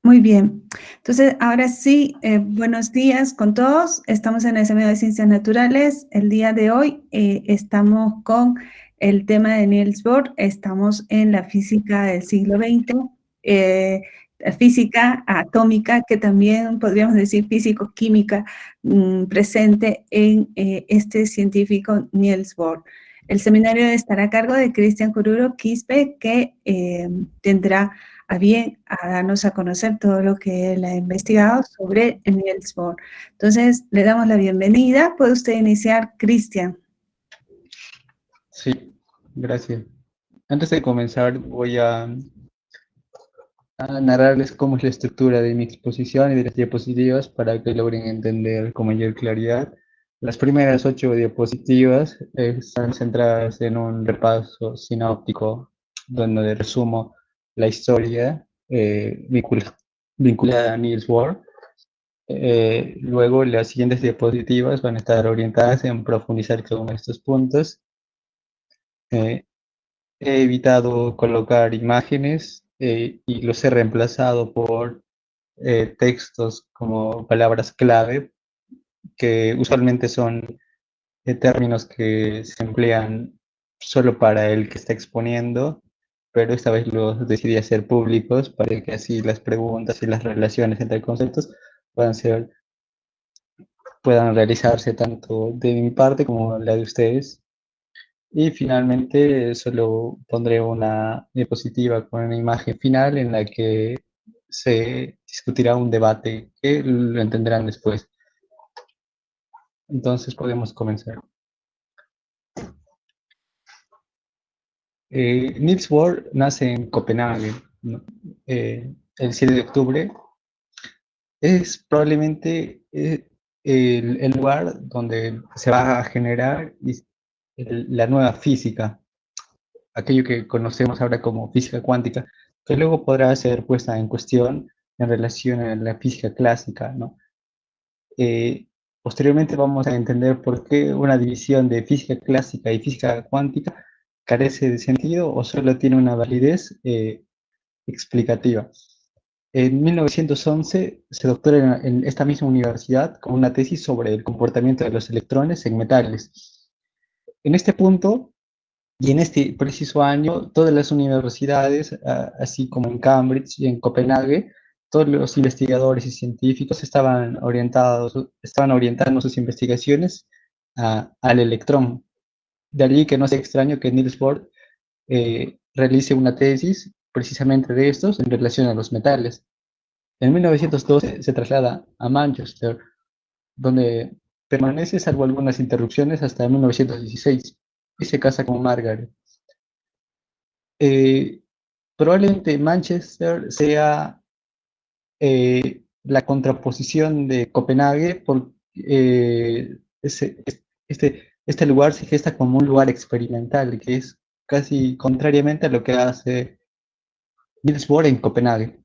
Muy bien. Entonces, ahora sí, buenos días con todos. Estamos en el Seminario de Ciencias Naturales. El día de hoy estamos con el tema de Niels Bohr. Estamos en la física del siglo XX, la física atómica, que también podríamos decir físico-química, presente en este científico Niels Bohr. El seminario estará a cargo de Cristian Cururo Quispe, que tendrá a bien a darnos a conocer todo lo que él ha investigado sobre Niels Bohr. Entonces, le damos la bienvenida. ¿Puede usted iniciar, Cristian? Sí, gracias. Antes de comenzar, voy a narrarles cómo es la estructura de mi exposición y de las diapositivas para que logren entender con mayor claridad. Las primeras 8 diapositivas están centradas en un repaso sinóptico donde resumo la historia vinculada a Niels Bohr. Luego, las siguientes diapositivas van a estar orientadas en profundizar cada uno de estos puntos. Eh, He evitado colocar imágenes y los he reemplazado por textos como palabras clave, que usualmente son términos que se emplean solo para el que está exponiendo, pero esta vez los decidí hacer públicos para que así las preguntas y las relaciones entre conceptos puedan ser, puedan realizarse tanto de mi parte como la de ustedes. Y finalmente solo pondré una diapositiva con una imagen final en la que se discutirá un debate que lo entenderán después. Entonces podemos comenzar. Niels Bohr nace en Copenhague, ¿no? El 7 de octubre. Es probablemente el lugar donde se va a generar la nueva física, aquello que conocemos ahora como física cuántica, que luego podrá ser puesta en cuestión en relación a la física clásica, ¿no? Eh, Posteriormente vamos a entender por qué una división de física clásica y física cuántica carece de sentido o solo tiene una validez explicativa. En 1911 se doctora en esta misma universidad con una tesis sobre el comportamiento de los electrones en metales. En este punto, y en este preciso año, todas las universidades, así como en Cambridge y en Copenhague, todos los investigadores y científicos estaban orientando sus investigaciones al electrón. De allí que no sea extraño que Niels Bohr realice una tesis precisamente de estos en relación a los metales. En 1912 se traslada a Manchester, donde permanece salvo algunas interrupciones hasta 1916 y se casa con Margaret. Eh, Probablemente Manchester sea la contraposición de Copenhague, porque este lugar se gesta como un lugar experimental, que es casi contrariamente a lo que hace Niels Bohr en Copenhague.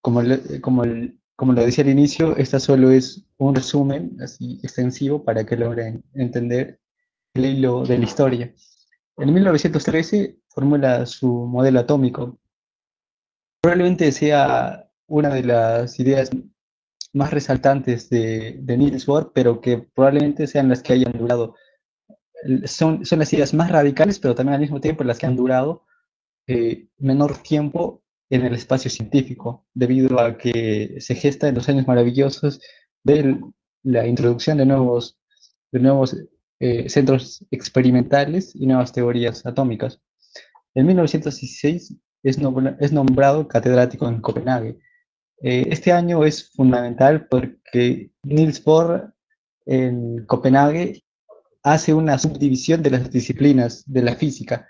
Como lo decía al inicio, esta solo es un resumen así extensivo para que logren entender el hilo de la historia. En 1913 formula su modelo atómico. Probablemente sea una de las ideas más resaltantes de Niels Bohr, pero que probablemente sean las que hayan durado. Son las ideas más radicales, pero también al mismo tiempo las que han durado menor tiempo en el espacio científico, debido a que se gesta en los años maravillosos de la introducción de nuevos centros experimentales y nuevas teorías atómicas. En 1916 es nombrado catedrático en Copenhague. Este año es fundamental porque Niels Bohr en Copenhague hace una subdivisión de las disciplinas de la física.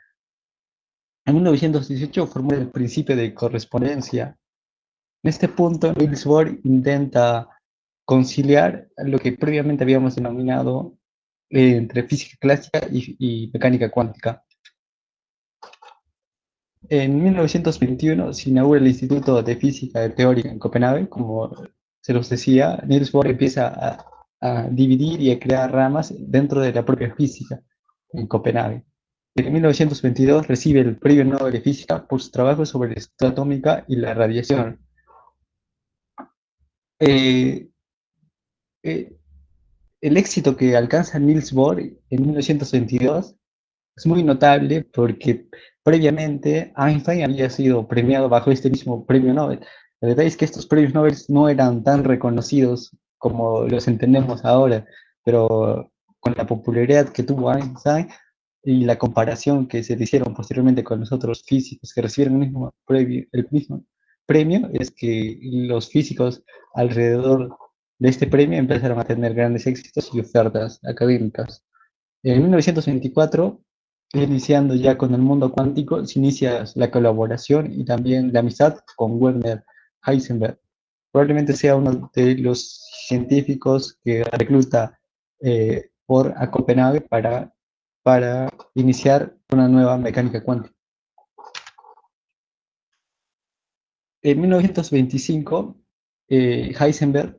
En 1918 formula el principio de correspondencia. En este punto, Niels Bohr intenta conciliar lo que previamente habíamos denominado entre física clásica y mecánica cuántica. En 1921 se inaugura el Instituto de Física Teórica en Copenhague. Como se los decía, Niels Bohr empieza a dividir y a crear ramas dentro de la propia física en Copenhague. En 1922 recibe el Premio Nobel de Física por su trabajo sobre la estructura atómica y la radiación. Eh, eh, el éxito que alcanza Niels Bohr en 1922 es muy notable porque previamente Einstein había sido premiado bajo este mismo premio Nobel. La verdad es que estos premios Nobel no eran tan reconocidos como los entendemos ahora, pero con la popularidad que tuvo Einstein y la comparación que se le hicieron posteriormente con los otros físicos que recibieron el mismo premio, es que los físicos alrededor de este premio empezaron a tener grandes éxitos y ofertas académicas. En 1924, iniciando ya con el mundo cuántico, se inicia la colaboración y también la amistad con Werner Heisenberg. Probablemente sea uno de los científicos que recluta por a Copenhague para iniciar una nueva mecánica cuántica. En 1925, Heisenberg,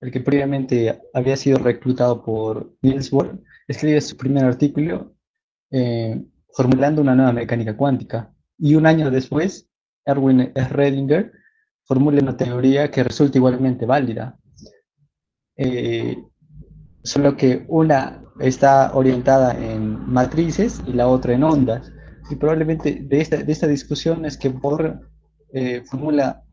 el que previamente había sido reclutado por Niels Bohr, escribe su primer artículo formulando una nueva mecánica cuántica. Y un año después, Erwin Schrödinger formula una teoría que resulta igualmente válida, eh, solo que una está orientada en matrices y la otra en ondas. Y probablemente de esta discusión es que Bohr formula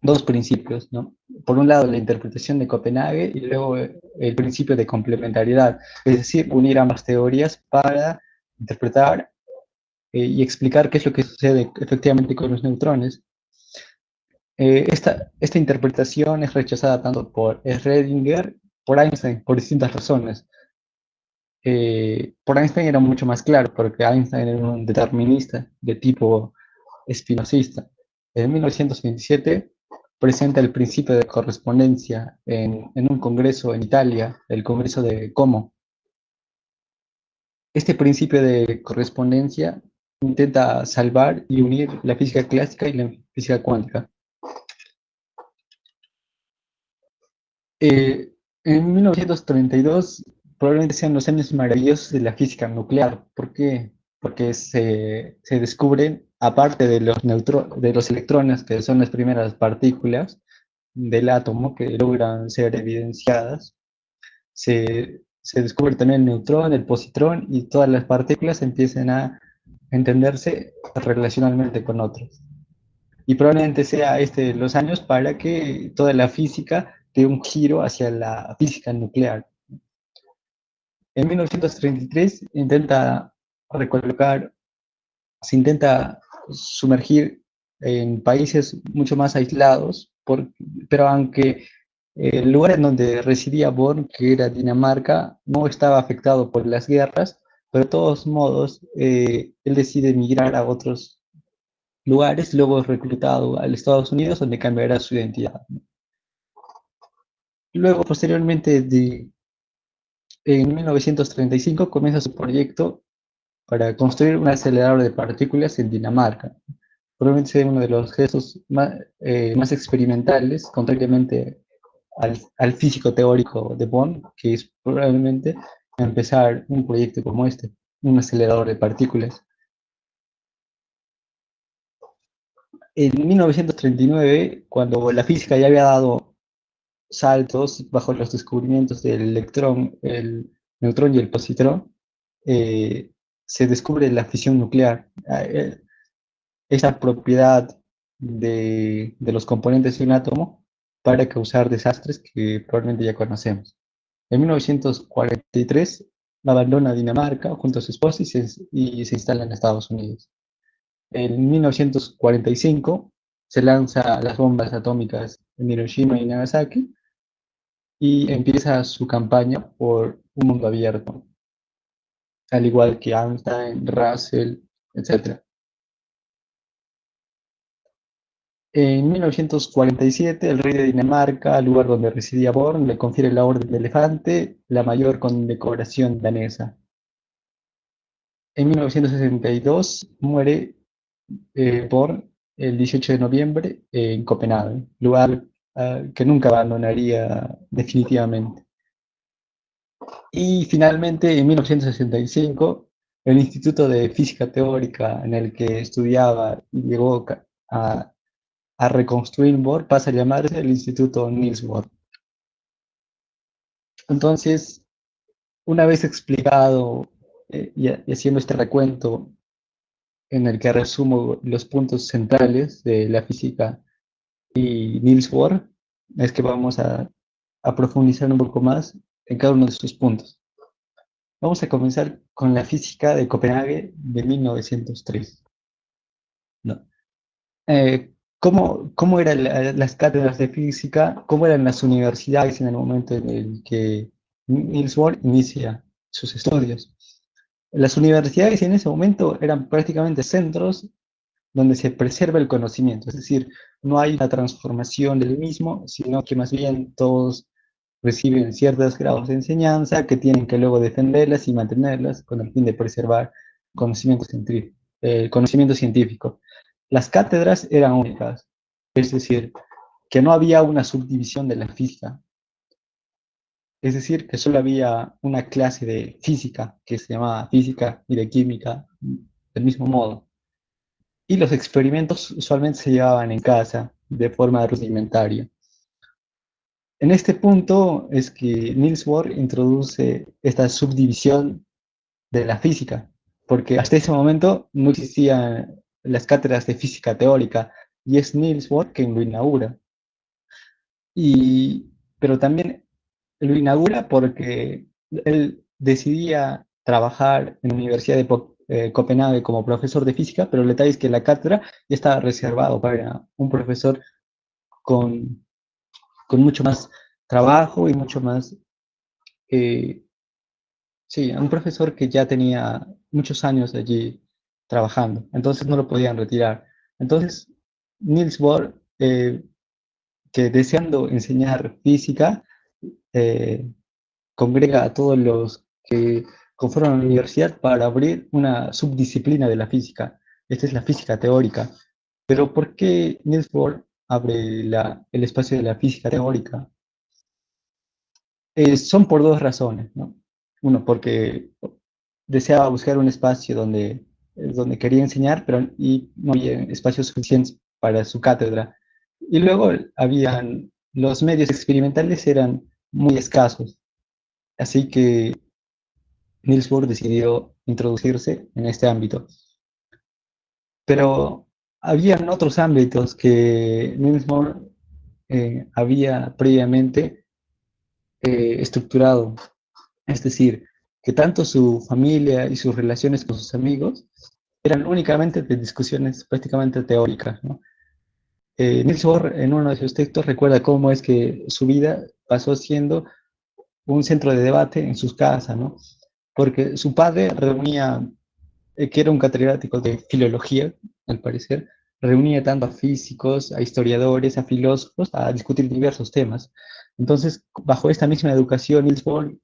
dos principios, ¿no? Por un lado, la interpretación de Copenhague y luego el principio de complementariedad, es decir, unir ambas teorías para interpretar y explicar qué es lo que sucede efectivamente con los neutrones. Esta interpretación es rechazada tanto por Schrödinger, por Einstein, por distintas razones. Por Einstein era mucho más claro, porque Einstein era un determinista de tipo espinosista. En 1927 presenta el principio de correspondencia en un congreso en Italia, el Congreso de Como. Este principio de correspondencia intenta salvar y unir la física clásica y la física cuántica. Eh, en 1932 probablemente sean los años maravillosos de la física nuclear. ¿Por qué? Porque se descubren, aparte de de los electrones, que son las primeras partículas del átomo que logran ser evidenciadas, se descubre también el neutrón, el positrón y todas las partículas empiezan a entenderse relacionalmente con otros. Y probablemente sea este los años para que toda la física dé un giro hacia la física nuclear. En 1933 se intenta sumergir en países mucho más aislados, pero aunque el lugar en donde residía Born, que era Dinamarca, no estaba afectado por las guerras, pero de todos modos él decide emigrar a otros lugares, luego es reclutado a los Estados Unidos, donde cambiará su identidad. Luego, posteriormente, en 1935, comienza su proyecto para construir un acelerador de partículas en Dinamarca. Probablemente sea uno de los gestos más experimentales, contrariamente al físico teórico de Bonn, que es probablemente empezar un proyecto como este, un acelerador de partículas. En 1939, cuando la física ya había dado saltos bajo los descubrimientos del electrón, el neutrón y el positrón, se descubre la fisión nuclear. Esa propiedad de los componentes de un átomo para causar desastres que probablemente ya conocemos. En 1943 abandona Dinamarca junto a su esposa y se instala en Estados Unidos. En 1945 se lanza las bombas atómicas en Hiroshima y Nagasaki y empieza su campaña por un mundo abierto, al igual que Einstein, Russell, etc. En 1947, el rey de Dinamarca, lugar donde residía Born, le confiere la Orden de Elefante, la mayor condecoración danesa. En 1962 muere Born el 18 de noviembre en Copenhague, lugar que nunca abandonaría definitivamente. Y finalmente, en 1965, el Instituto de Física Teórica en el que estudiaba y llegó a a reconstruir Bohr pasa a llamarse el Instituto Niels Bohr. Entonces, una vez explicado y haciendo este recuento en el que resumo los puntos centrales de la física y Niels Bohr, es que vamos a profundizar un poco más en cada uno de estos puntos. Vamos a comenzar con la física de Copenhague de 1903. ¿No? ¿Cómo eran las cátedras de física? ¿Cómo eran las universidades en el momento en el que Niels Bohr inicia sus estudios? Las universidades en ese momento eran prácticamente centros donde se preserva el conocimiento, es decir, no hay una transformación del mismo, sino que más bien todos reciben ciertos grados de enseñanza que tienen que luego defenderlas y mantenerlas con el fin de preservar conocimiento científico. Conocimiento científico. Las cátedras eran únicas, es decir, que no había una subdivisión de la física, es decir, que solo había una clase de física que se llamaba física y de química del mismo modo. Y los experimentos usualmente se llevaban en casa de forma rudimentaria. En este punto es que Niels Bohr introduce esta subdivisión de la física, porque hasta ese momento no existían las cátedras de física teórica, y es Niels Bohr quien lo inaugura. Pero también lo inaugura porque él decidía trabajar en la Universidad de Copenhague como profesor de física, pero el detalle es que la cátedra ya estaba reservado para un profesor con, con mucho más trabajo y mucho más, eh, sí, un profesor que ya tenía muchos años allí trabajando, entonces no lo podían retirar. Entonces, Niels Bohr, que deseando enseñar física, eh, congrega a todos los que conforman la universidad para abrir una subdisciplina de la física. Esta es la física teórica. Pero ¿por qué Niels Bohr abre el espacio de la física teórica? Son por dos razones, ¿no? Uno, porque deseaba buscar un espacio donde quería enseñar, pero y no había espacios suficientes para su cátedra. Y luego los medios experimentales eran muy escasos, así que Niels Bohr decidió introducirse en este ámbito. Pero habían otros ámbitos que Niels Bohr había previamente estructurado. Es decir, que tanto su familia y sus relaciones con sus amigos eran únicamente de discusiones prácticamente teóricas, ¿no? Niels Bohr en uno de sus textos recuerda cómo es que su vida pasó siendo un centro de debate en sus casas, ¿no? Porque su padre reunía, que era un catedrático de filología, al parecer, reunía tanto a físicos, a historiadores, a filósofos, a discutir diversos temas. Entonces, bajo esta misma educación, Niels Bohr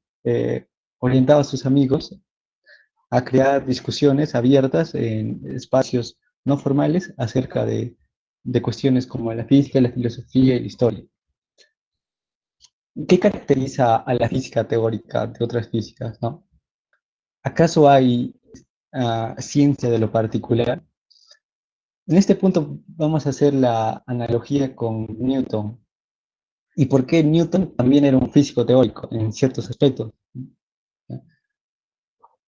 orientaba a sus amigos a crear discusiones abiertas en espacios no formales acerca de cuestiones como la física, la filosofía y la historia. ¿Qué caracteriza a la física teórica de otras físicas, no? ¿Acaso hay ciencia de lo particular? En este punto vamos a hacer la analogía con Newton. ¿Y por qué Newton también era un físico teórico en ciertos aspectos?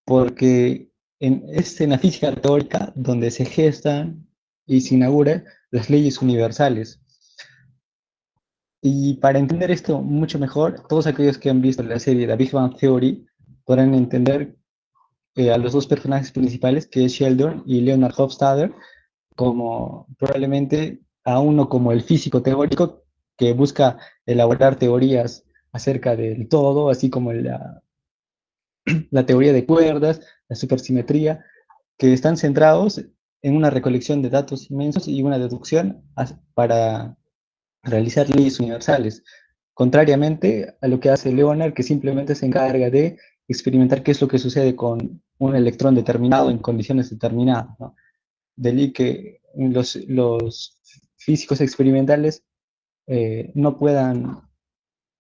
Porque es en la física teórica donde se gestan y se inauguran las leyes universales. Y para entender esto mucho mejor, todos aquellos que han visto la serie The Big Bang Theory podrán entender a los dos personajes principales, que es Sheldon y Leonard Hofstadter, como probablemente a uno como el físico teórico que busca elaborar teorías acerca del todo, así como la teoría de cuerdas, la supersimetría, que están centrados en una recolección de datos inmensos y una deducción para realizar leyes universales, contrariamente a lo que hace Leonard, que simplemente se encarga de experimentar qué es lo que sucede con un electrón determinado en condiciones determinadas, ¿no? De ahí que los físicos experimentales no puedan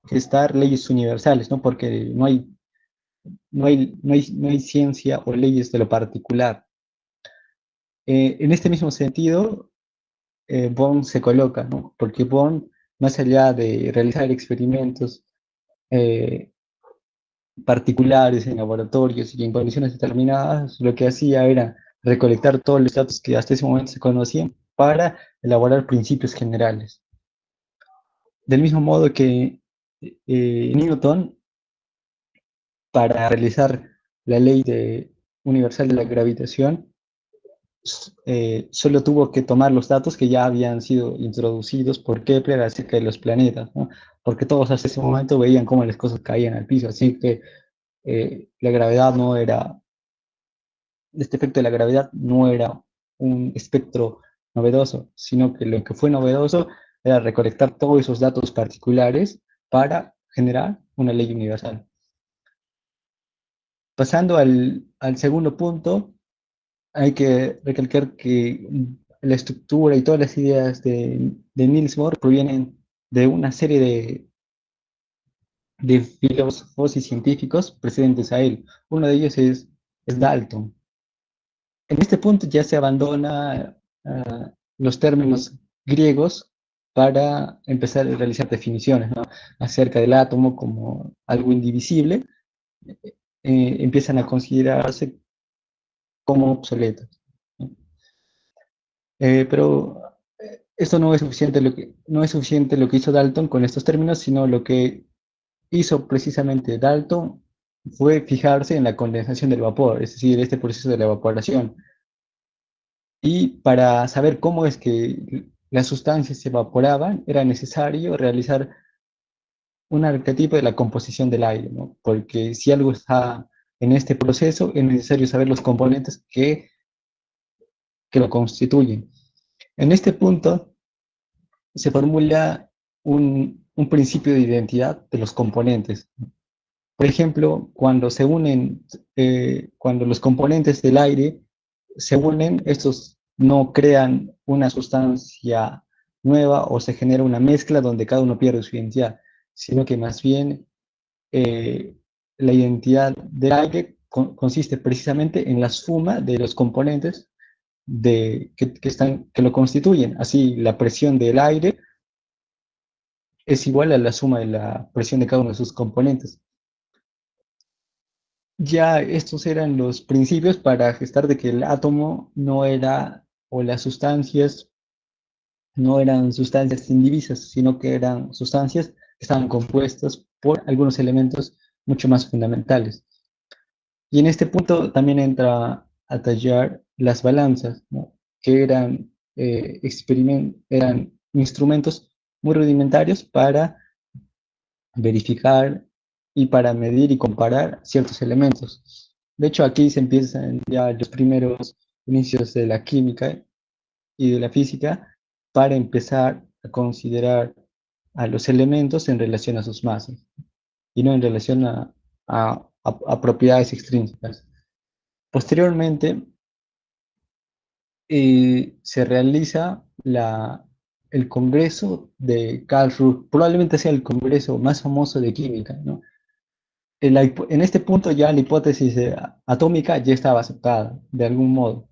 gestar leyes universales, ¿no? Porque no hay ciencia o leyes de lo particular. En este mismo sentido, Born se coloca, ¿no? Porque Born, más allá de realizar experimentos eh, particulares en laboratorios y en condiciones determinadas, lo que hacía era recolectar todos los datos que hasta ese momento se conocían para elaborar principios generales. Del mismo modo que Newton, para realizar la ley universal de la gravitación, solo tuvo que tomar los datos que ya habían sido introducidos por Kepler acerca de los planetas, ¿no? Porque todos hasta ese momento veían cómo las cosas caían al piso, así que la gravedad no era, este efecto de la gravedad no era un espectro novedoso, sino que lo que fue novedoso era recolectar todos esos datos particulares para generar una ley universal. Pasando al segundo punto, hay que recalcar que la estructura y todas las ideas de Niels Bohr provienen de una serie de filósofos y científicos precedentes a él. Uno de ellos es Dalton. En este punto ya se abandona los términos griegos para empezar a realizar definiciones, ¿no? Acerca del átomo como algo indivisible, empiezan a considerarse como obsoletos, ¿no? Pero esto no es suficiente no es suficiente lo que hizo Dalton con estos términos, sino lo que hizo precisamente Dalton fue fijarse en la condensación del vapor, es decir, este proceso de la evaporación. Y para saber cómo es que las sustancias se evaporaban, era necesario realizar un arquetipo de la composición del aire, ¿no? Porque si algo está en este proceso, es necesario saber los componentes que lo constituyen. En este punto se formula un principio de identidad de los componentes. Por ejemplo, cuando los componentes del aire se unen, estos no crean una sustancia nueva o se genera una mezcla donde cada uno pierde su identidad, sino que más bien la identidad del aire consiste precisamente en la suma de los componentes que lo constituyen. Así, la presión del aire es igual a la suma de la presión de cada uno de sus componentes. Ya estos eran los principios para gestar de que el átomo no era, o las sustancias no eran sustancias indivisas, sino que eran sustancias que estaban compuestas por algunos elementos mucho más fundamentales. Y en este punto también entra a tallar las balanzas, ¿no? Que eran instrumentos muy rudimentarios para verificar y para medir y comparar ciertos elementos. De hecho, aquí se empiezan ya los primeros inicios de la química y de la física para empezar a considerar a los elementos en relación a sus masas y no en relación a propiedades extrínsecas. Posteriormente, se realiza el Congreso de Karlsruhe, probablemente sea el congreso más famoso de química, ¿no? En este punto ya la hipótesis atómica ya estaba aceptada de algún modo,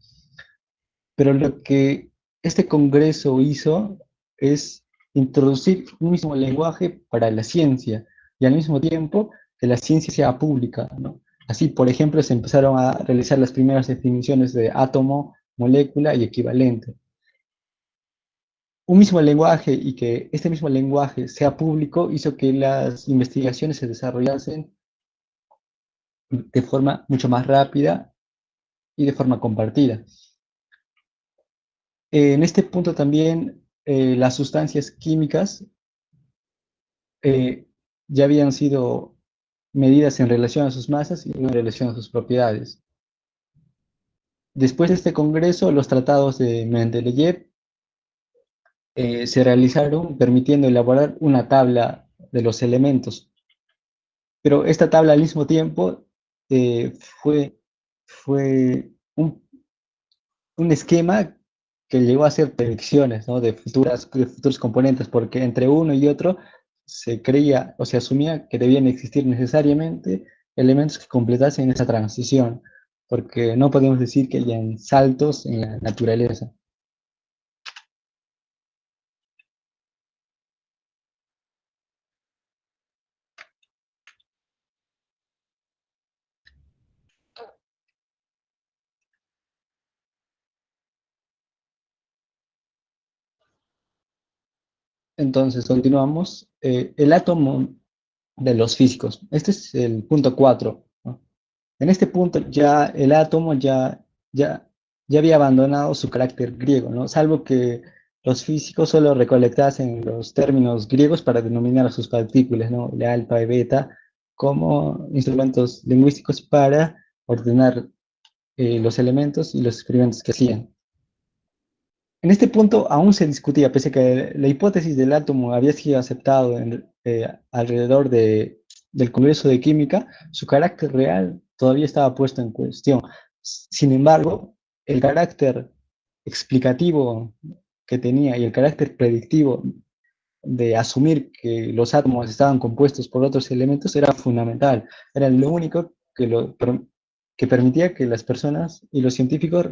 pero lo que este congreso hizo es introducir un mismo lenguaje para la ciencia y al mismo tiempo que la ciencia sea pública, ¿no? Así, por ejemplo, se empezaron a realizar las primeras definiciones de átomo, molécula y equivalente. Un mismo lenguaje y que este mismo lenguaje sea público hizo que las investigaciones se desarrollasen de forma mucho más rápida y de forma compartida. En este punto también las sustancias químicas ya habían sido medidas en relación a sus masas y no en relación a sus propiedades. Después de este congreso, los tratados de Mendeleev se realizaron permitiendo elaborar una tabla de los elementos. Pero esta tabla al mismo tiempo eh, fue, fue un esquema que llegó a hacer predicciones, ¿no? De futuros componentes, porque entre uno y otro se creía o se asumía que debían existir necesariamente elementos que completasen esa transición, porque no podemos decir que hayan saltos en la naturaleza. Entonces, continuamos. El átomo de los físicos. Este es el punto 4, ¿no? En este punto ya el átomo ya, ya había abandonado su carácter griego, ¿no? Salvo que los físicos solo recolectasen los términos griegos para denominar a sus partículas, ¿no? De alfa y beta, como instrumentos lingüísticos para ordenar los elementos y los experimentos que hacían. En este punto aún se discutía, pese a que la hipótesis del átomo había sido aceptado alrededor del Congreso de Química, su carácter real todavía estaba puesto en cuestión. Sin embargo, el carácter explicativo que tenía y el carácter predictivo de asumir que los átomos estaban compuestos por otros elementos era fundamental. Era lo único que permitía que las personas y los científicos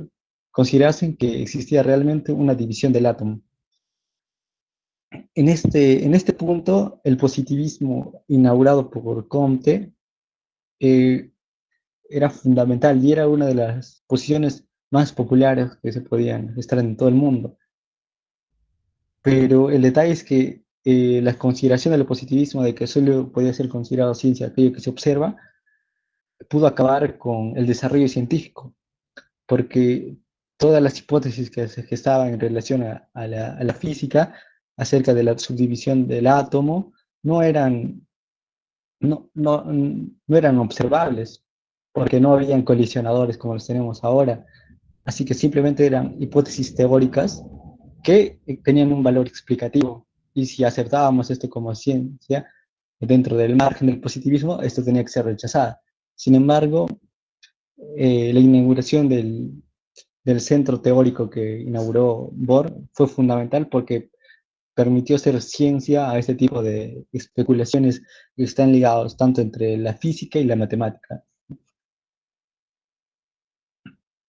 considerasen que existía realmente una división del átomo. En este punto, el positivismo inaugurado por Comte eh, era fundamental y era una de las posiciones más populares que se podían estar en todo el mundo. Pero el detalle es que la consideración del positivismo de que solo podía ser considerado ciencia aquello que se observa, pudo acabar con el desarrollo científico, porque todas las hipótesis que se gestaban en relación a la física acerca de la subdivisión del átomo no eran, no eran observables, porque no habían colisionadores como los tenemos ahora. Así que simplemente eran hipótesis teóricas que tenían un valor explicativo. Y si aceptábamos esto como ciencia, dentro del margen del positivismo, esto tenía que ser rechazado. Sin embargo, la inauguración del centro teórico que inauguró Bohr fue fundamental porque permitió hacer ciencia a este tipo de especulaciones que están ligados tanto entre la física y la matemática.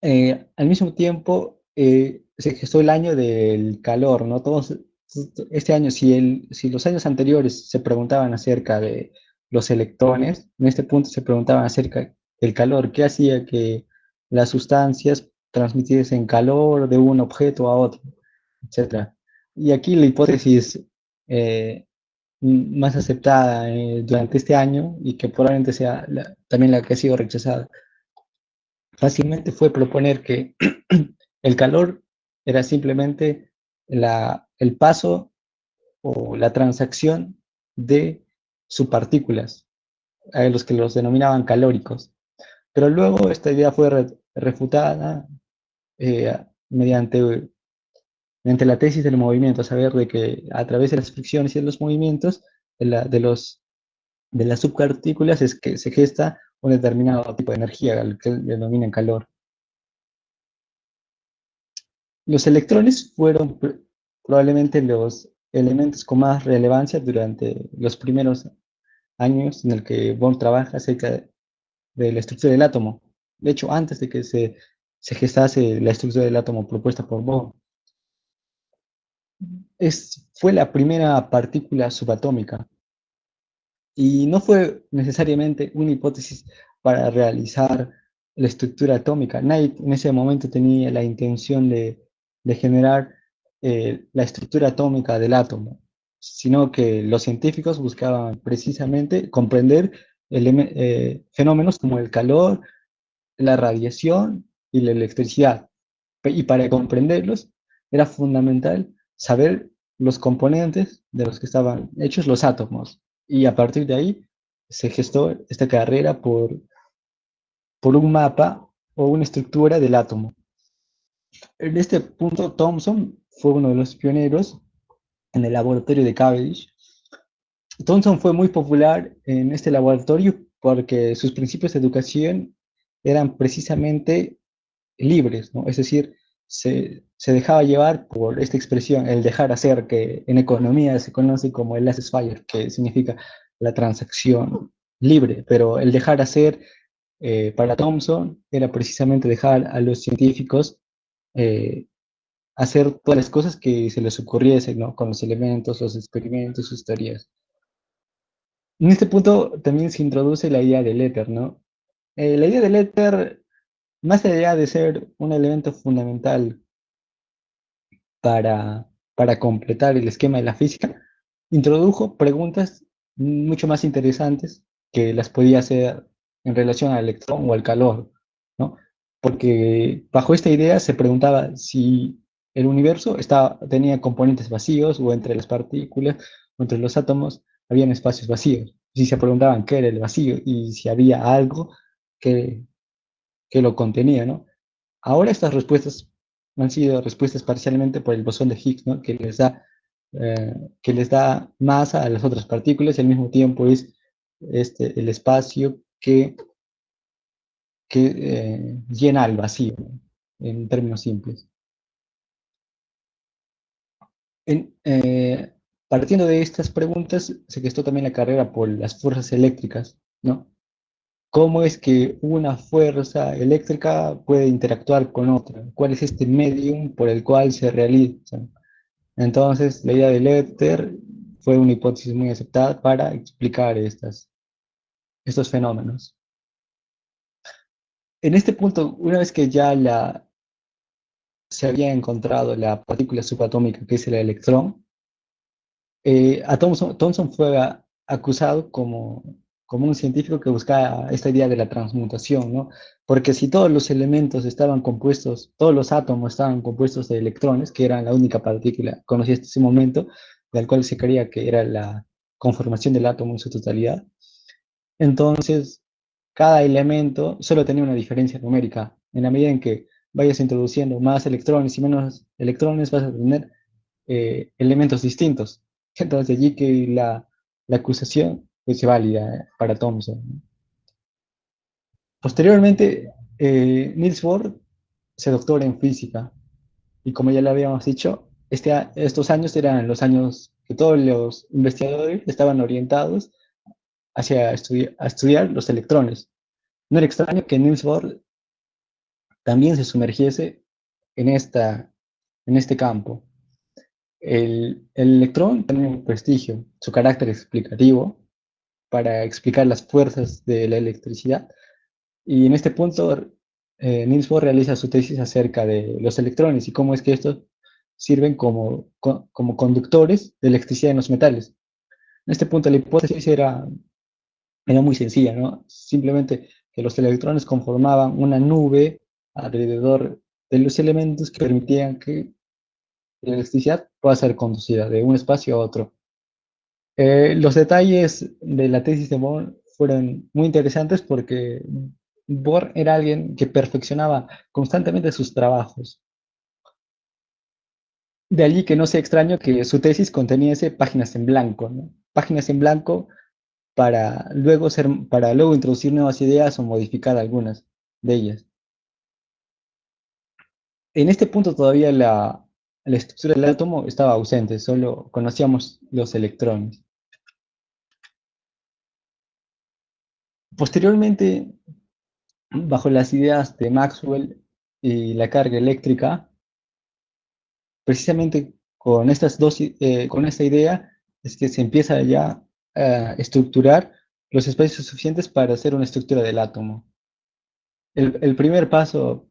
Al mismo tiempo, se gestó el año del calor, ¿no? Este año, si los años anteriores se preguntaban acerca de los electrones, en este punto se preguntaban acerca del calor, qué hacía que las sustancias transmitiesen calor de un objeto a otro, etcétera. Y aquí la hipótesis eh, más aceptada durante este año y que probablemente sea también la que ha sido rechazada fácilmente fue proponer que el calor era simplemente el paso o la transacción de subpartículas, a los que los denominaban calóricos. Pero luego esta idea fue refutada eh, mediante, mediante la tesis del movimiento, a saber de que a través de las fricciones y de los movimientos de las subpartículas es que se gesta un determinado tipo de energía, al que denominan calor. Los electrones fueron probablemente los elementos con más relevancia durante los primeros años en el que Bohr trabaja acerca de la estructura del átomo. De hecho, antes de que se gestase la estructura del átomo propuesta por Bohr, fue la primera partícula subatómica y no fue necesariamente una hipótesis para realizar la estructura atómica. Nadie en ese momento tenía la intención de generar la estructura atómica del átomo, sino que los científicos buscaban precisamente comprender fenómenos como el calor, la radiación y la electricidad. Y para comprenderlos era fundamental saber los componentes de los que estaban hechos los átomos. Y a partir de ahí se gestó esta carrera por un mapa o una estructura del átomo. En este punto, Thomson fue uno de los pioneros en el laboratorio de Cavendish. Thomson fue muy popular en este laboratorio porque sus principios de educación eran precisamente libres, ¿no? Es decir, se dejaba llevar por esta expresión, el dejar hacer, que en economía se conoce como el laissez-faire, que significa la transacción libre, pero el dejar hacer para Thomson era precisamente dejar a los científicos eh, hacer todas las cosas que se les ocurriesen, ¿no? Con los elementos, los experimentos, sus teorías. En este punto también se introduce la idea del éter, ¿no? La idea del éter, más allá de ser un elemento fundamental para completar el esquema de la física, introdujo preguntas mucho más interesantes que las podía hacer en relación al electrón o al calor, ¿no? Porque bajo esta idea se preguntaba si el universo tenía componentes vacíos o entre las partículas o entre los átomos habían espacios vacíos. Si se preguntaban qué era el vacío y si había algo que, que lo contenía, ¿no? Ahora estas respuestas han sido respuestas parcialmente por el bosón de Higgs, ¿no? Que les da masa a las otras partículas y al mismo tiempo es el espacio que llena el vacío, ¿no? En términos simples. En, partiendo de estas preguntas, se gestó también la carrera por las fuerzas eléctricas, ¿no? ¿Cómo es que una fuerza eléctrica puede interactuar con otra? ¿Cuál es este medium por el cual se realiza? Entonces, la idea del éter fue una hipótesis muy aceptada para explicar estos fenómenos. En este punto, una vez que ya se había encontrado la partícula subatómica, que es el electrón, Thomson fue acusado como un científico que buscaba esta idea de la transmutación, ¿no? Porque si todos los elementos estaban compuestos, todos los átomos estaban compuestos de electrones, que eran la única partícula conocida hasta ese momento, del cual se creía que era la conformación del átomo en su totalidad, entonces cada elemento solo tenía una diferencia numérica. En la medida en que vayas introduciendo más electrones y menos electrones, vas a tener elementos distintos. Entonces allí que la acusación pues, se válida para Thomson. Posteriormente, Niels Bohr se doctora en física y como ya le habíamos dicho, estos años eran los años que todos los investigadores estaban orientados hacia estudiar los electrones. No era extraño que Niels Bohr también se sumergiese en, en este campo. El electrón tiene un prestigio, su carácter explicativo para explicar las fuerzas de la electricidad. Y en este punto, Niels Bohr realiza su tesis acerca de los electrones y cómo es que estos sirven como conductores de electricidad en los metales. En este punto, la hipótesis era muy sencilla, ¿no? Simplemente que los electrones conformaban una nube alrededor de los elementos que permitían que la electricidad pueda ser conducida de un espacio a otro. Los detalles de la tesis de Bohr fueron muy interesantes porque Bohr era alguien que perfeccionaba constantemente sus trabajos. De allí que no sea extraño que su tesis conteniese páginas en blanco, ¿no? Páginas en blanco para luego introducir nuevas ideas o modificar algunas de ellas. En este punto todavía la estructura del átomo estaba ausente, solo conocíamos los electrones. Posteriormente, bajo las ideas de Maxwell y la carga eléctrica, precisamente con esta idea es que se empieza ya a estructurar los espacios suficientes para hacer una estructura del átomo. El primer paso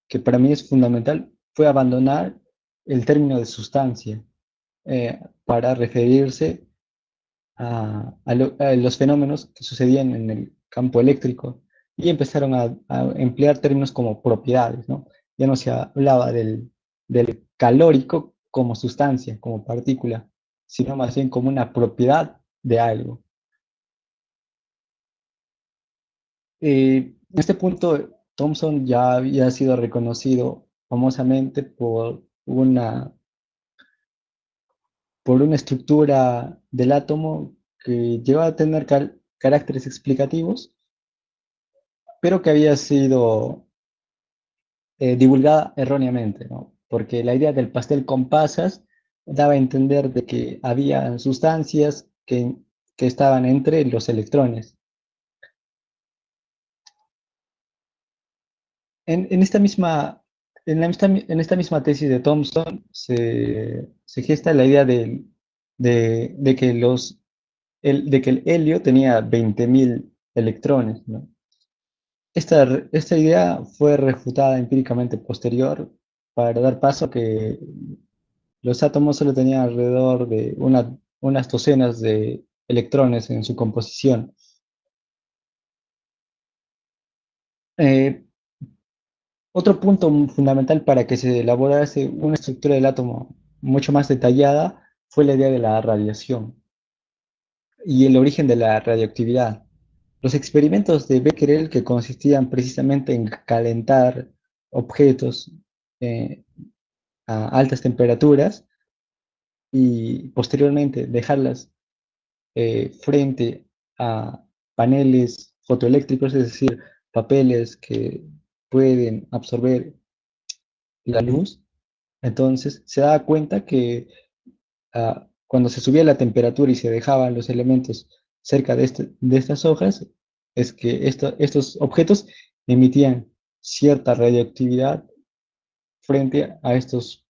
que para mí es fundamental fue abandonar el término de sustancia para referirse a los fenómenos que sucedían en el campo eléctrico y empezaron a emplear términos como propiedades, ¿no? Ya no se hablaba del calórico como sustancia, como partícula, sino más bien como una propiedad de algo. En este punto, Thomson ya había sido reconocido famosamente por una estructura del átomo que lleva a tener caracteres explicativos, pero que había sido divulgada erróneamente, ¿no? Porque la idea del pastel con pasas daba a entender de que había sustancias que estaban entre los electrones. En esta misma, en esta misma tesis de Thomson se gesta la idea de que de que el helio tenía 20.000 electrones, ¿no? Esta idea fue refutada empíricamente posterior para dar paso a que los átomos solo tenían alrededor de una unas docenas de electrones en su composición. Eh, Otro punto fundamental para que se elaborase una estructura del átomo mucho más detallada fue la idea de la radiación y el origen de la radioactividad. Los experimentos de Becquerel, que consistían precisamente en calentar objetos eh, a altas temperaturas y posteriormente dejarlas frente a paneles fotoeléctricos, es decir, papeles que pueden absorber la luz, entonces se daba cuenta que cuando se subía la temperatura y se dejaban los elementos cerca de estas hojas, es que estos objetos emitían cierta radioactividad frente a estos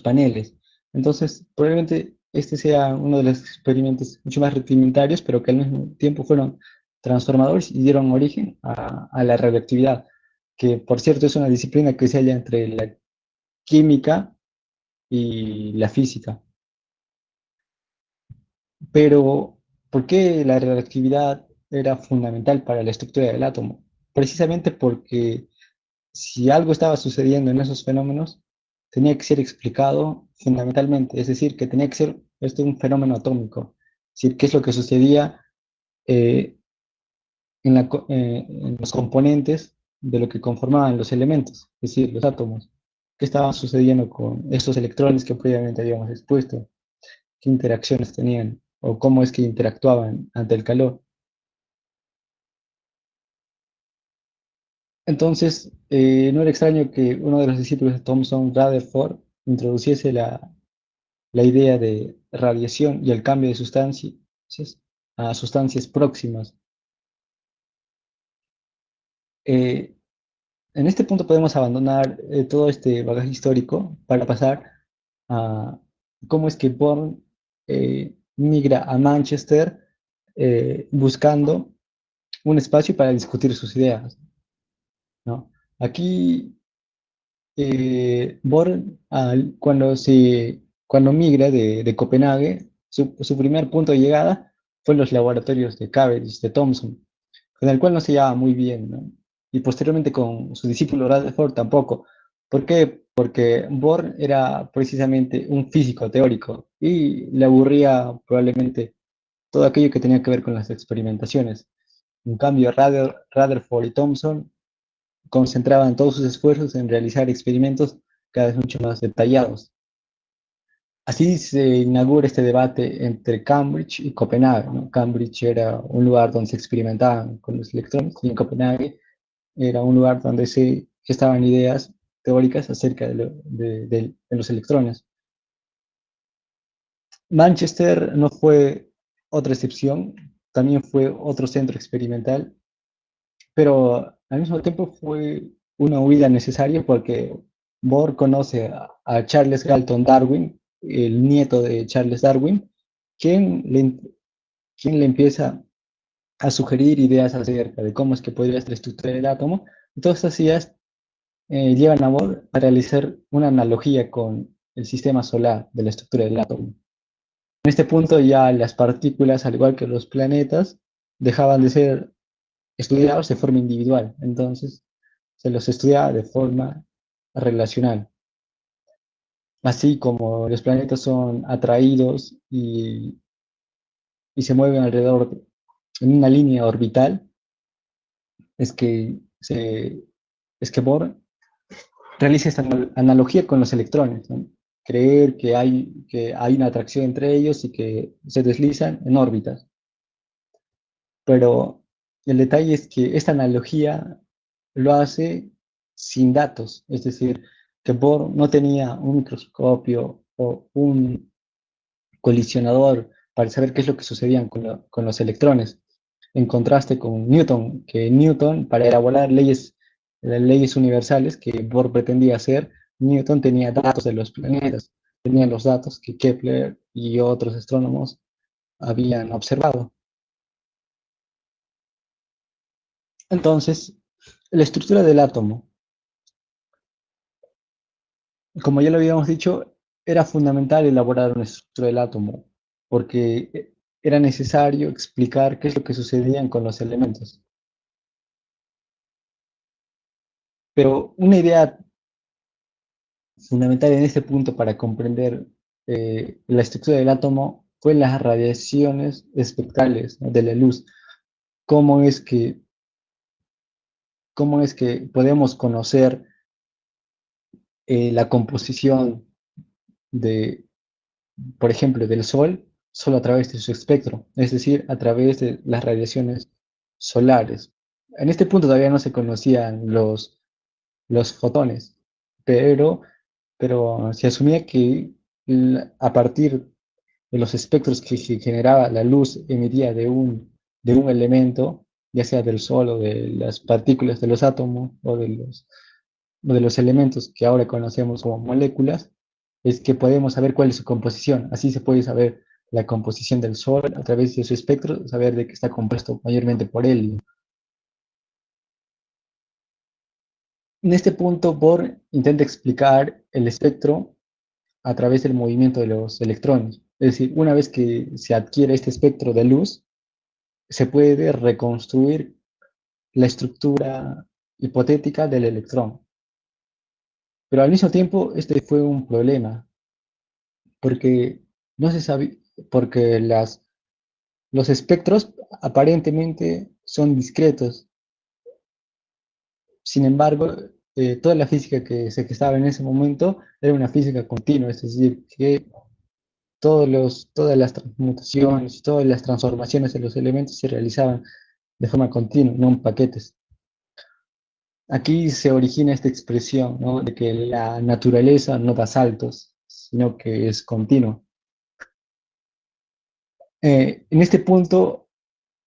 paneles. Entonces, probablemente este sea uno de los experimentos mucho más rudimentarios, pero que al mismo tiempo fueron transformadores y dieron origen a la radioactividad, que por cierto es una disciplina que se halla entre la química y la física. Pero, ¿por qué la radioactividad era fundamental para la estructura del átomo? Precisamente porque si algo estaba sucediendo en esos fenómenos, tenía que ser explicado fundamentalmente, es decir, que tenía que ser esto un fenómeno atómico, es decir, qué es lo que sucedía eh, en los componentes de lo que conformaban los elementos, es decir, los átomos, qué estaba sucediendo con estos electrones que previamente habíamos expuesto, qué interacciones tenían o cómo es que interactuaban ante el calor. Entonces, no era extraño que uno de los discípulos de Thomson, Rutherford, introduciese la idea de radiación y el cambio de sustancias a sustancias próximas. Eh, en este punto podemos abandonar todo este bagaje histórico para pasar a cómo es que Born migra a Manchester buscando un espacio para discutir sus ideas, ¿no? Aquí Born, cuando migra de Copenhague, su primer punto de llegada fue los laboratorios de Cavendish, de Thomson, con el cual no se llevaba muy bien, ¿no? Y posteriormente con su discípulo Rutherford tampoco. ¿Por qué? Porque Bohr era precisamente un físico teórico y le aburría probablemente todo aquello que tenía que ver con las experimentaciones. En cambio, Rutherford y Thomson concentraban todos sus esfuerzos en realizar experimentos cada vez mucho más detallados. Así se inaugura este debate entre Cambridge y Copenhague, ¿no? Cambridge era un lugar donde se experimentaban con los electrones y en Copenhague era un lugar donde se gestaban ideas teóricas acerca de los electrones. Manchester no fue otra excepción, también fue otro centro experimental, pero al mismo tiempo fue una huida necesaria porque Bohr conoce a Charles Galton Darwin, el nieto de Charles Darwin, quien le, quien le empieza a sugerir ideas acerca de cómo es que podría ser la estructura del átomo. Y todas estas ideas llevan a Bohr a realizar una analogía con el sistema solar de la estructura del átomo. En este punto ya las partículas, al igual que los planetas, dejaban de ser estudiados de forma individual, entonces se los estudia de forma relacional. Así como los planetas son atraídos y se mueven alrededor en una línea orbital, es que, se, es que Bohr realiza esta analogía con los electrones, ¿no? Creer que hay una atracción entre ellos y que se deslizan en órbitas. Pero el detalle es que esta analogía lo hace sin datos, es decir, que Bohr no tenía un microscopio o un colisionador para saber qué es lo que sucedía con los electrones, en contraste con Newton, que Newton, para elaborar las leyes universales que Bohr pretendía hacer, Newton tenía datos de los planetas, tenía los datos que Kepler y otros astrónomos habían observado. Entonces, la estructura del átomo, como ya lo habíamos dicho, era fundamental elaborar una estructura del átomo, porque era necesario explicar qué es lo que sucedía con los elementos. Pero una idea fundamental en este punto para comprender la estructura del átomo fue las radiaciones espectrales, ¿no?, de la luz. Cómo es que, cómo es que podemos conocer la composición de, por ejemplo, del Sol solo a través de su espectro, es decir, a través de las radiaciones solares. En este punto todavía no se conocían los fotones, pero, pero se asumía que a partir de los espectros que generaba la luz emitida de un elemento, ya sea del Sol o de las partículas de los átomos o de los elementos que ahora conocemos como moléculas, es que podemos saber cuál es su composición. Así se puede saber la composición del Sol a través de su espectro, saber de qué está compuesto mayormente por helio. En este punto, Bohr intenta explicar el espectro a través del movimiento de los electrones. Es decir, una vez que se adquiere este espectro de luz, se puede reconstruir la estructura hipotética del electrón. Pero al mismo tiempo, este fue un problema, porque no se sabe, porque los espectros aparentemente son discretos. Sin embargo, toda la física que se estaba en ese momento era una física continua, es decir, que todas las transmutaciones, todas las transformaciones de los elementos se realizaban de forma continua, no en paquetes. Aquí se origina esta expresión, ¿no?, de que la naturaleza no da saltos, sino que es continua. En este punto,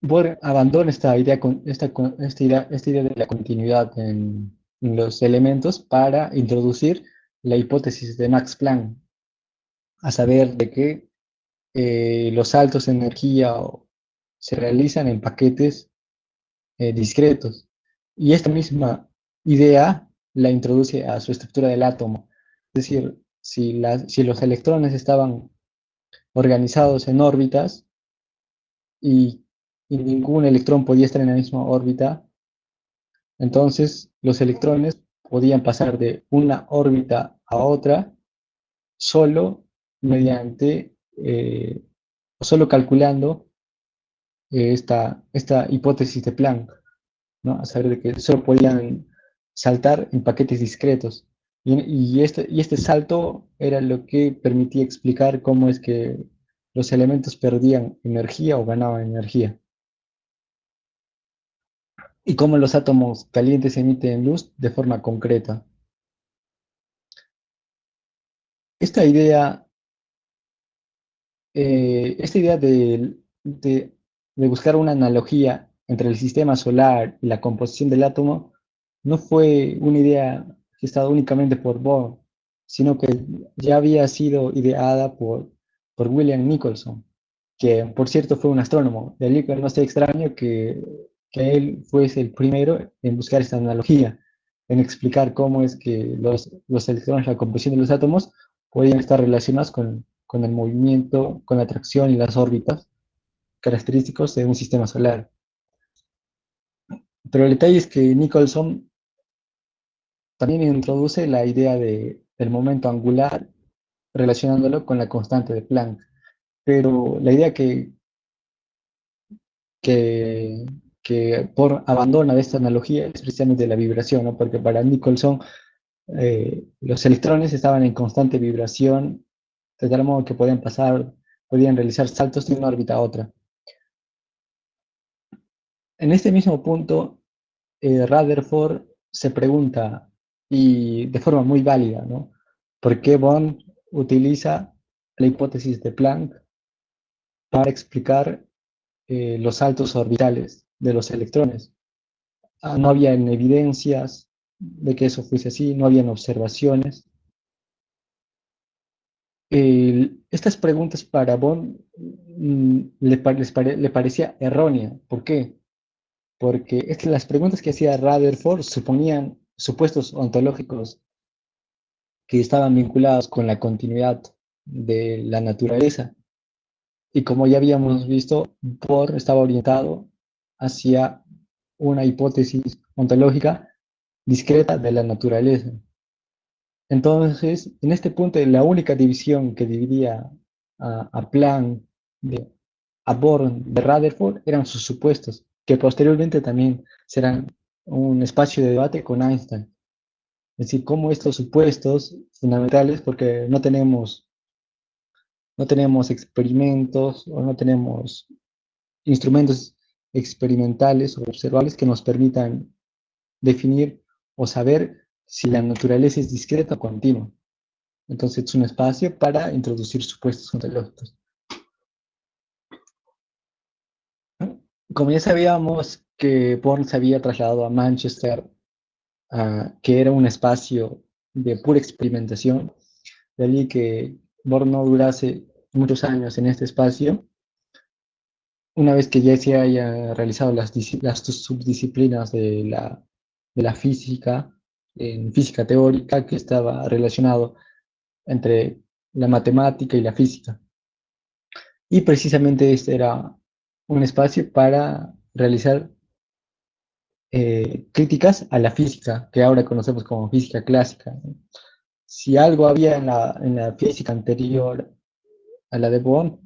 Bohr abandona esta idea, esta idea de la continuidad en los elementos para introducir la hipótesis de Max Planck, a saber de que los saltos de energía se realizan en paquetes discretos. Y esta misma idea la introduce a su estructura del átomo. Es decir, si los electrones estaban organizados en órbitas y, y ningún electrón podía estar en la misma órbita, entonces los electrones podían pasar de una órbita a otra solo mediante, solo calculando esta hipótesis de Planck, ¿no? A saber de que solo podían saltar en paquetes discretos. Y este salto era lo que permitía explicar cómo es que los elementos perdían energía o ganaban energía. Y cómo los átomos calientes emiten luz de forma concreta. Esta idea, de buscar una analogía entre el sistema solar y la composición del átomo no fue una idea gestada únicamente por Bohr, sino que ya había sido ideada por William Nicholson, que por cierto fue un astrónomo. De allí que no sea extraño que él fuese el primero en buscar esta analogía, en explicar cómo es que los electrones, la composición de los átomos, podían estar relacionados con el movimiento, con la atracción y las órbitas característicos de un sistema solar. Pero el detalle es que Nicholson también introduce la idea del momento angular relacionándolo con la constante de Planck. Pero la idea que, que por abandona de esta analogía es precisamente la vibración, ¿no? Porque para Nicholson los electrones estaban en constante vibración, de tal modo que podían realizar saltos de una órbita a otra. En este mismo punto, Rutherford se pregunta, y de forma muy válida, ¿no?, ¿por qué Bohr utiliza la hipótesis de Planck para explicar los saltos orbitales de los electrones? No habían evidencias de que eso fuese así, no habían observaciones. Estas preguntas para Bohr le parecía errónea. ¿Por qué? Porque las preguntas que hacía Rutherford suponían supuestos ontológicos que estaban vinculados con la continuidad de la naturaleza. Y como ya habíamos visto, Bohr estaba orientado hacia una hipótesis ontológica discreta de la naturaleza. Entonces, en este punto, la única división que dividía a Planck de, a Bohr de Rutherford eran sus supuestos, que posteriormente también serán un espacio de debate con Einstein. Es decir, cómo estos supuestos fundamentales, porque no tenemos experimentos o no tenemos instrumentos experimentales o observables que nos permitan definir o saber si la naturaleza es discreta o continua. Entonces es un espacio para introducir supuestos ontológicos. Como ya sabíamos que Born se había trasladado a Manchester, que era un espacio de pura experimentación, de allí que Born no durase muchos años en este espacio. Una vez que ya se haya realizado las subdisciplinas de la física, en física teórica, que estaba relacionado entre la matemática y la física. Y precisamente este era un espacio para realizar críticas a la física, que ahora conocemos como física clásica. Si algo había en la física anterior a la de Born,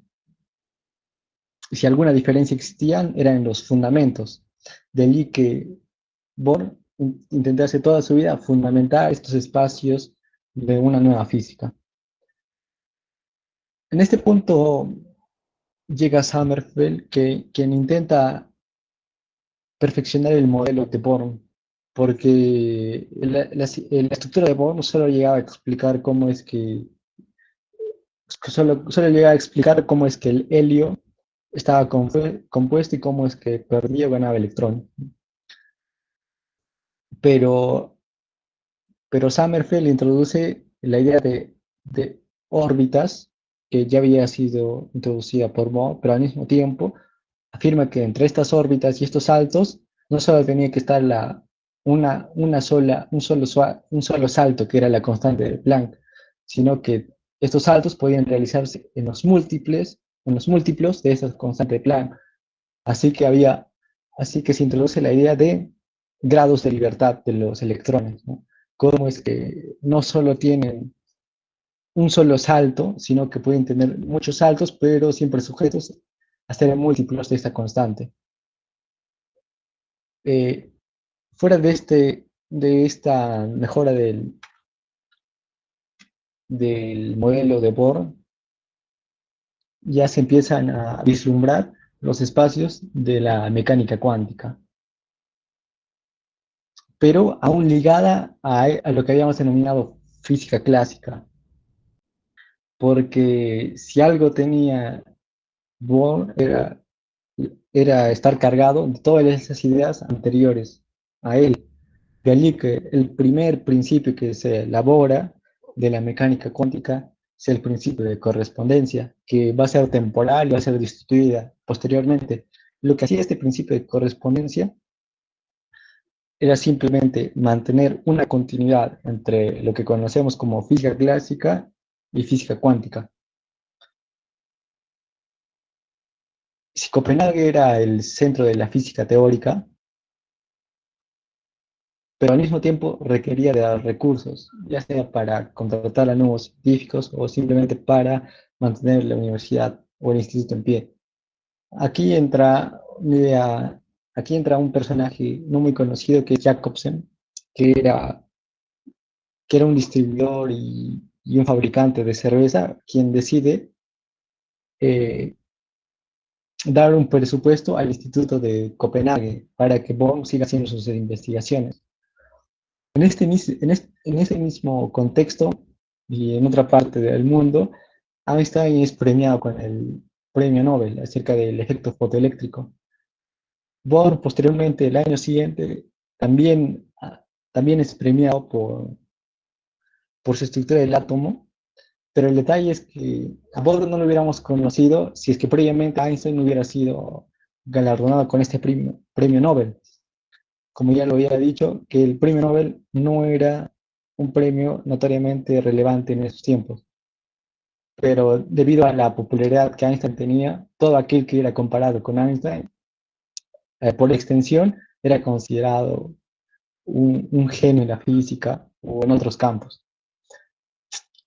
si alguna diferencia existía, era en los fundamentos. De allí que Born intentase toda su vida fundamentar estos espacios de una nueva física. En este punto llega Sommerfeld, quien intenta perfeccionar el modelo de Born, porque la estructura de Born solo llegaba a explicar cómo es que solo llegaba a explicar cómo es que el helio estaba compuesto y cómo es que perdía o ganaba electrón. Pero, pero Sommerfeld introduce la idea de órbitas que ya había sido introducida por Bohr, pero al mismo tiempo afirma que entre estas órbitas y estos saltos no solo tenía que estar un solo salto, que era la constante de Planck, sino que estos saltos podían realizarse en los múltiplos de esa constante de Planck. Así que así que se introduce la idea de grados de libertad de los electrones, ¿no? Cómo es que no solo tienen un solo salto, sino que pueden tener muchos saltos, pero siempre sujetos a ser múltiplos de esta constante. Eh, Fuera de esta mejora del modelo de Bohr, ya se empiezan a vislumbrar los espacios de la mecánica cuántica, pero aún ligada a lo que habíamos denominado física clásica, porque si algo tenía Bohr era estar cargado de todas esas ideas anteriores a él. De allí que el primer principio que se elabora de la mecánica cuántica es el principio de correspondencia, que va a ser temporal y va a ser destituida posteriormente. Lo que hacía este principio de correspondencia era simplemente mantener una continuidad entre lo que conocemos como física clásica y física cuántica. Si Copenhague era el centro de la física teórica, pero al mismo tiempo requería de recursos, ya sea para contratar a nuevos científicos o simplemente para mantener la universidad o el instituto en pie. Aquí entra aquí entra un personaje no muy conocido que es Jacobsen, que era, que era un distribuidor y un fabricante de cerveza, quien decide eh, dar un presupuesto al Instituto de Copenhague para que Bohm siga haciendo sus investigaciones. En este mismo contexto y en otra parte del mundo, Einstein es premiado con el premio Nobel acerca del efecto fotoeléctrico. Bohr, posteriormente, el año siguiente, también es premiado por su estructura del átomo, pero el detalle es que a Bohr no lo hubiéramos conocido si es que previamente Einstein no hubiera sido galardonado con este premio Nobel. Como ya lo había dicho, que el premio Nobel no era un premio notoriamente relevante en esos tiempos. pero debido a la popularidad que Einstein tenía, todo aquel que era comparado con Einstein, por extensión, era considerado un genio en la física o en otros campos.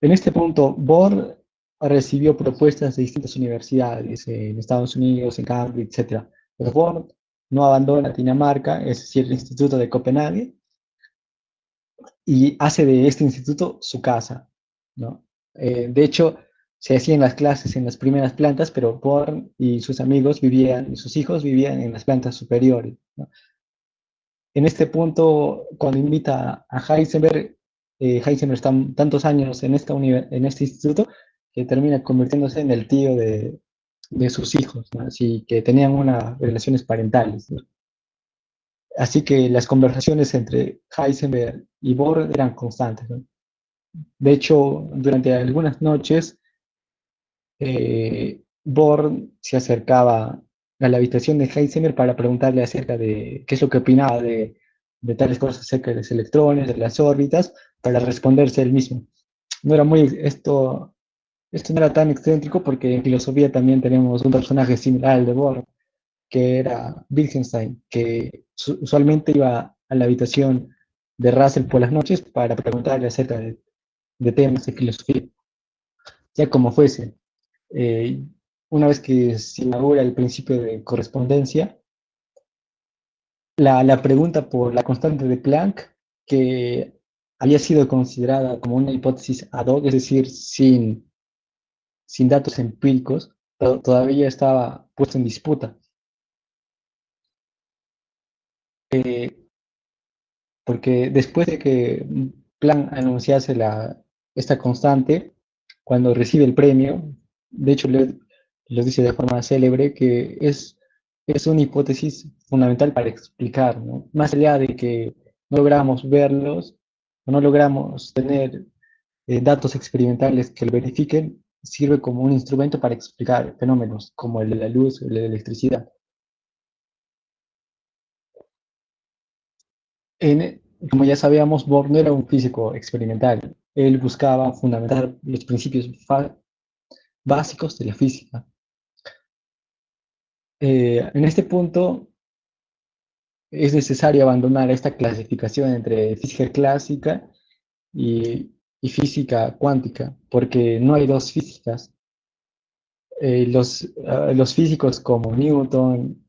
En este punto, Bohr recibió propuestas de distintas universidades en Estados Unidos, en Cambridge, etc. Pero Bohr no abandona Dinamarca, es decir, el Instituto de Copenhague, y hace de este instituto su casa, ¿no? De hecho, se hacían las clases en las primeras plantas, pero Bohr y sus amigos vivían, y sus hijos vivían en las plantas superiores, ¿no? En este punto, cuando invita a Heisenberg, Heisenberg está tantos años en, en este instituto que termina convirtiéndose en el tío de sus hijos, ¿no? Así que tenían unas relaciones parentales, ¿no? Así que las conversaciones entre Heisenberg y Bohr eran constantes, ¿no? De hecho, durante algunas noches, Bohr se acercaba a la habitación de Heisenberg para preguntarle acerca de qué es lo que opinaba de tales cosas acerca de los electrones, de las órbitas, para responderse él mismo. No era muy, esto no era tan excéntrico porque en filosofía también tenemos un personaje similar al de Bohr, que era Wittgenstein, que usualmente iba a la habitación de Russell por las noches para preguntarle acerca de temas de filosofía, ya como fuese. Eh, una vez que se inaugura el principio de correspondencia, la pregunta por la constante de Planck, que había sido considerada como una hipótesis ad hoc, es decir, sin datos empíricos, todavía estaba puesto en disputa. Porque después de que Planck anunciase esta constante, cuando recibe el premio, de hecho lo dice de forma célebre que es una hipótesis fundamental para explicar, ¿no? Más allá de que no logramos verlos, o no logramos tener datos experimentales que lo verifiquen, sirve como un instrumento para explicar fenómenos como el de la luz o el de la electricidad. Como ya sabíamos, Bohr no era un físico experimental. Él buscaba fundamentar los principios básicos de la física. En este punto es necesario abandonar esta clasificación entre física clásica y física cuántica, porque no hay dos físicas. Los físicos como Newton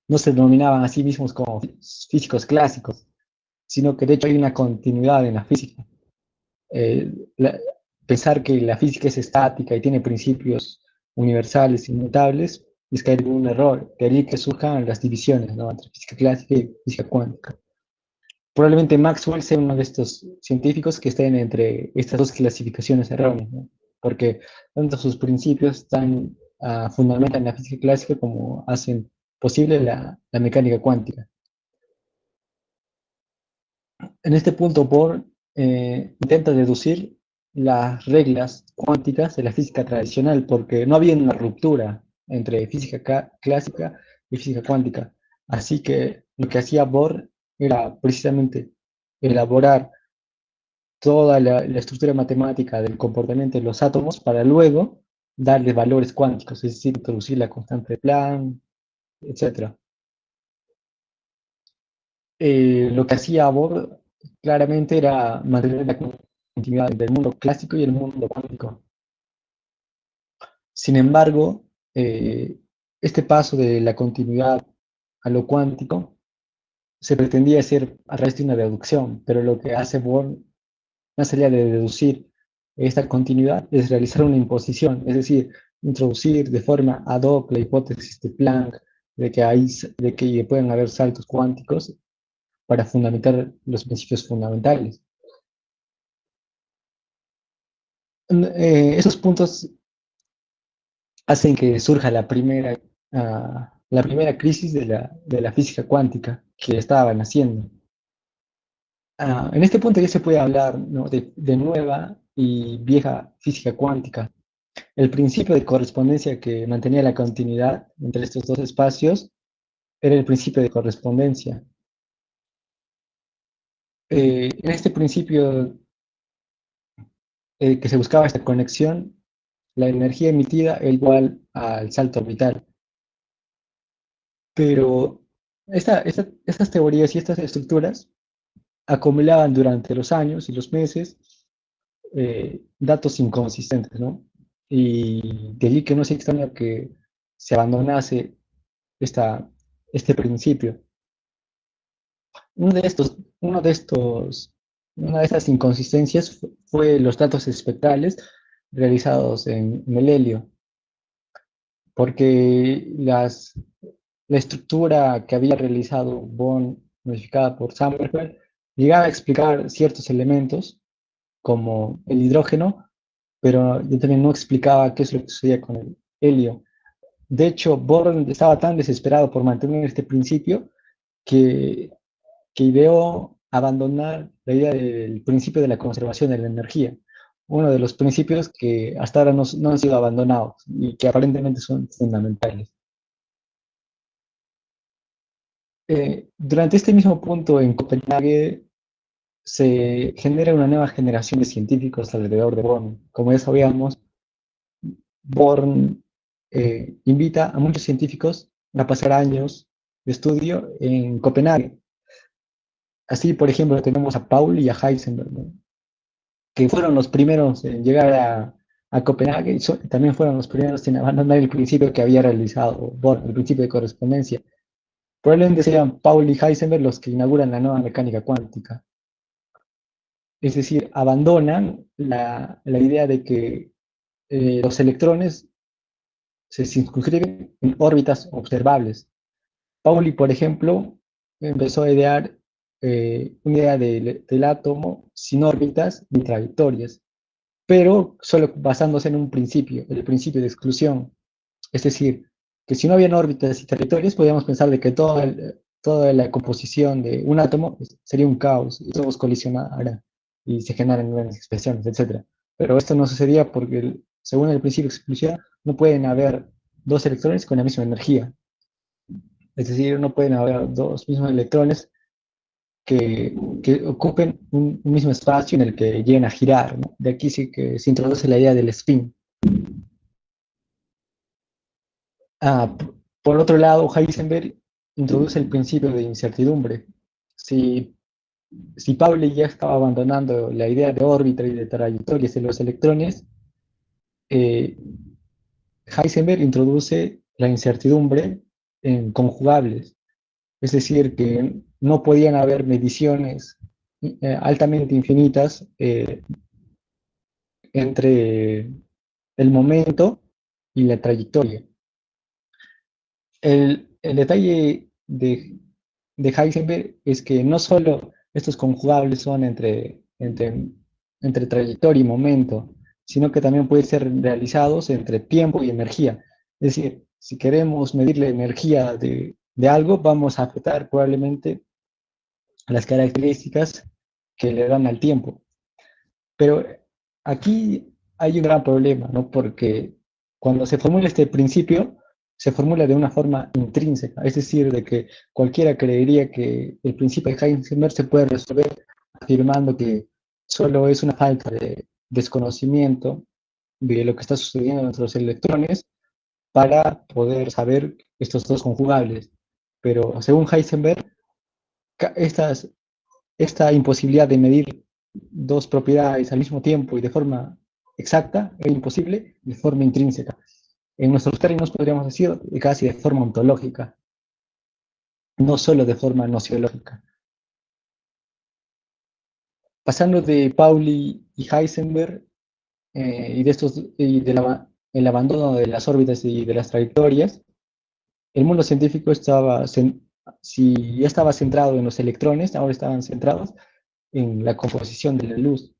no se denominaban a sí mismos como físicos clásicos, sino que de hecho hay una continuidad en la física. eh, la- Pensar que la física es estática y tiene principios universales, inmutables, es caer en un error, de ahí que surjan las divisiones, ¿no?, entre física clásica y física cuántica. Probablemente Maxwell sea uno de estos científicos que estén entre estas dos clasificaciones erróneas, ¿no? Porque tanto sus principios están fundamentan la física clásica como hacen posible la mecánica cuántica. En este punto, Bohr intenta deducir las reglas cuánticas de la física tradicional, porque no había una ruptura entre física clásica y física cuántica. Así que lo que hacía Bohr era precisamente elaborar toda la estructura matemática del comportamiento de los átomos para luego darle valores cuánticos, es decir, introducir la constante de Planck, etc. Lo que hacía Bohr claramente era mantener la continuidad entre el mundo clásico y el mundo cuántico. Sin embargo, este paso de la continuidad a lo cuántico se pretendía hacer a través de una deducción, pero lo que hace Bohr, más allá de deducir esta continuidad, es realizar una imposición, es decir, introducir de forma ad hoc la hipótesis de Planck de que pueden haber saltos cuánticos para fundamentar los principios fundamentales. Esos puntos hacen que surja la primera crisis de la física cuántica que estaban haciendo. En este punto ya se puede hablar, ¿no?, de nueva y vieja física cuántica. El principio de correspondencia que mantenía la continuidad entre estos dos espacios era el principio de correspondencia. En este principio que se buscaba esta conexión, la energía emitida es igual al salto orbital. Pero estas teorías y estas estructuras acumulaban durante los años y los meses datos inconsistentes, ¿no? Y de allí que no se extraña que se abandonase esta, este principio. Uno de estos, uno de estos, una de estas inconsistencias fue los datos espectrales realizados en el helio, porque la estructura que había realizado Born, modificada por Sommerfeld, llegaba a explicar ciertos elementos, como el hidrógeno, pero yo también no explicaba qué es lo que sucedía con el helio. De hecho, Born estaba tan desesperado por mantener este principio que, que ideó abandonar la idea del principio de la conservación de la energía, uno de los principios que hasta ahora no han sido abandonados y que aparentemente son fundamentales. Durante este mismo punto en Copenhague se genera una nueva generación de científicos alrededor de Born. Como ya sabíamos, Born invita a muchos científicos a pasar años de estudio en Copenhague. Así, por ejemplo, tenemos a Paul y a Heisenberg, ¿no? Que fueron los primeros en llegar a Copenhague y también fueron los primeros en abandonar el principio que había realizado Born, el principio de correspondencia. Probablemente sean Paul y Heisenberg los que inauguran la nueva mecánica cuántica. Es decir, abandonan la idea de que los electrones se circunscriben en órbitas observables. Pauli, por ejemplo, empezó a idear una idea del átomo sin órbitas ni trayectorias, pero solo basándose en un principio, el principio de exclusión. Es decir, que si no habían órbitas y trayectorias, podríamos pensar de que toda la composición de un átomo sería un caos, y todos colisionaran y se generan grandes expresiones, etc. Pero esto no sucedía porque, según el principio de exclusión, no pueden haber dos electrones con la misma energía. Es decir, no pueden haber dos mismos electrones que ocupen un mismo espacio en el que lleguen a girar, ¿no? De aquí sí que se introduce la idea del spin. Ah, por otro lado, Heisenberg introduce el principio de incertidumbre. Si, si Pauli ya estaba abandonando la idea de órbita y de trayectorias de los electrones, eh, Heisenberg introduce la incertidumbre en conjugables. Es decir, que no podían haber mediciones altamente infinitas entre el momento y la trayectoria. El detalle de Heisenberg es que no solo estos conjugables son entre trayectoria y momento, sino que también pueden ser realizados entre tiempo y energía. Es decir, si queremos medir la energía de algo, vamos a afectar probablemente las características que le dan al tiempo. Pero aquí hay un gran problema, ¿no? Porque cuando se formula este principio, se formula de una forma intrínseca, es decir, de que cualquiera creería que el principio de Heisenberg se puede resolver afirmando que solo es una falta de desconocimiento de lo que está sucediendo en nuestros electrones para poder saber estos dos conjugables. Pero según Heisenberg, estas esta imposibilidad de medir dos propiedades al mismo tiempo y de forma exacta es imposible de forma intrínseca. En nuestros términos podríamos decir casi de forma ontológica, no solo de forma nociológica. Pasando de Pauli y Heisenberg el abandono de las órbitas y de las trayectorias, el mundo científico si ya estaba centrado en los electrones, ahora estaban centrados en la composición de la luz.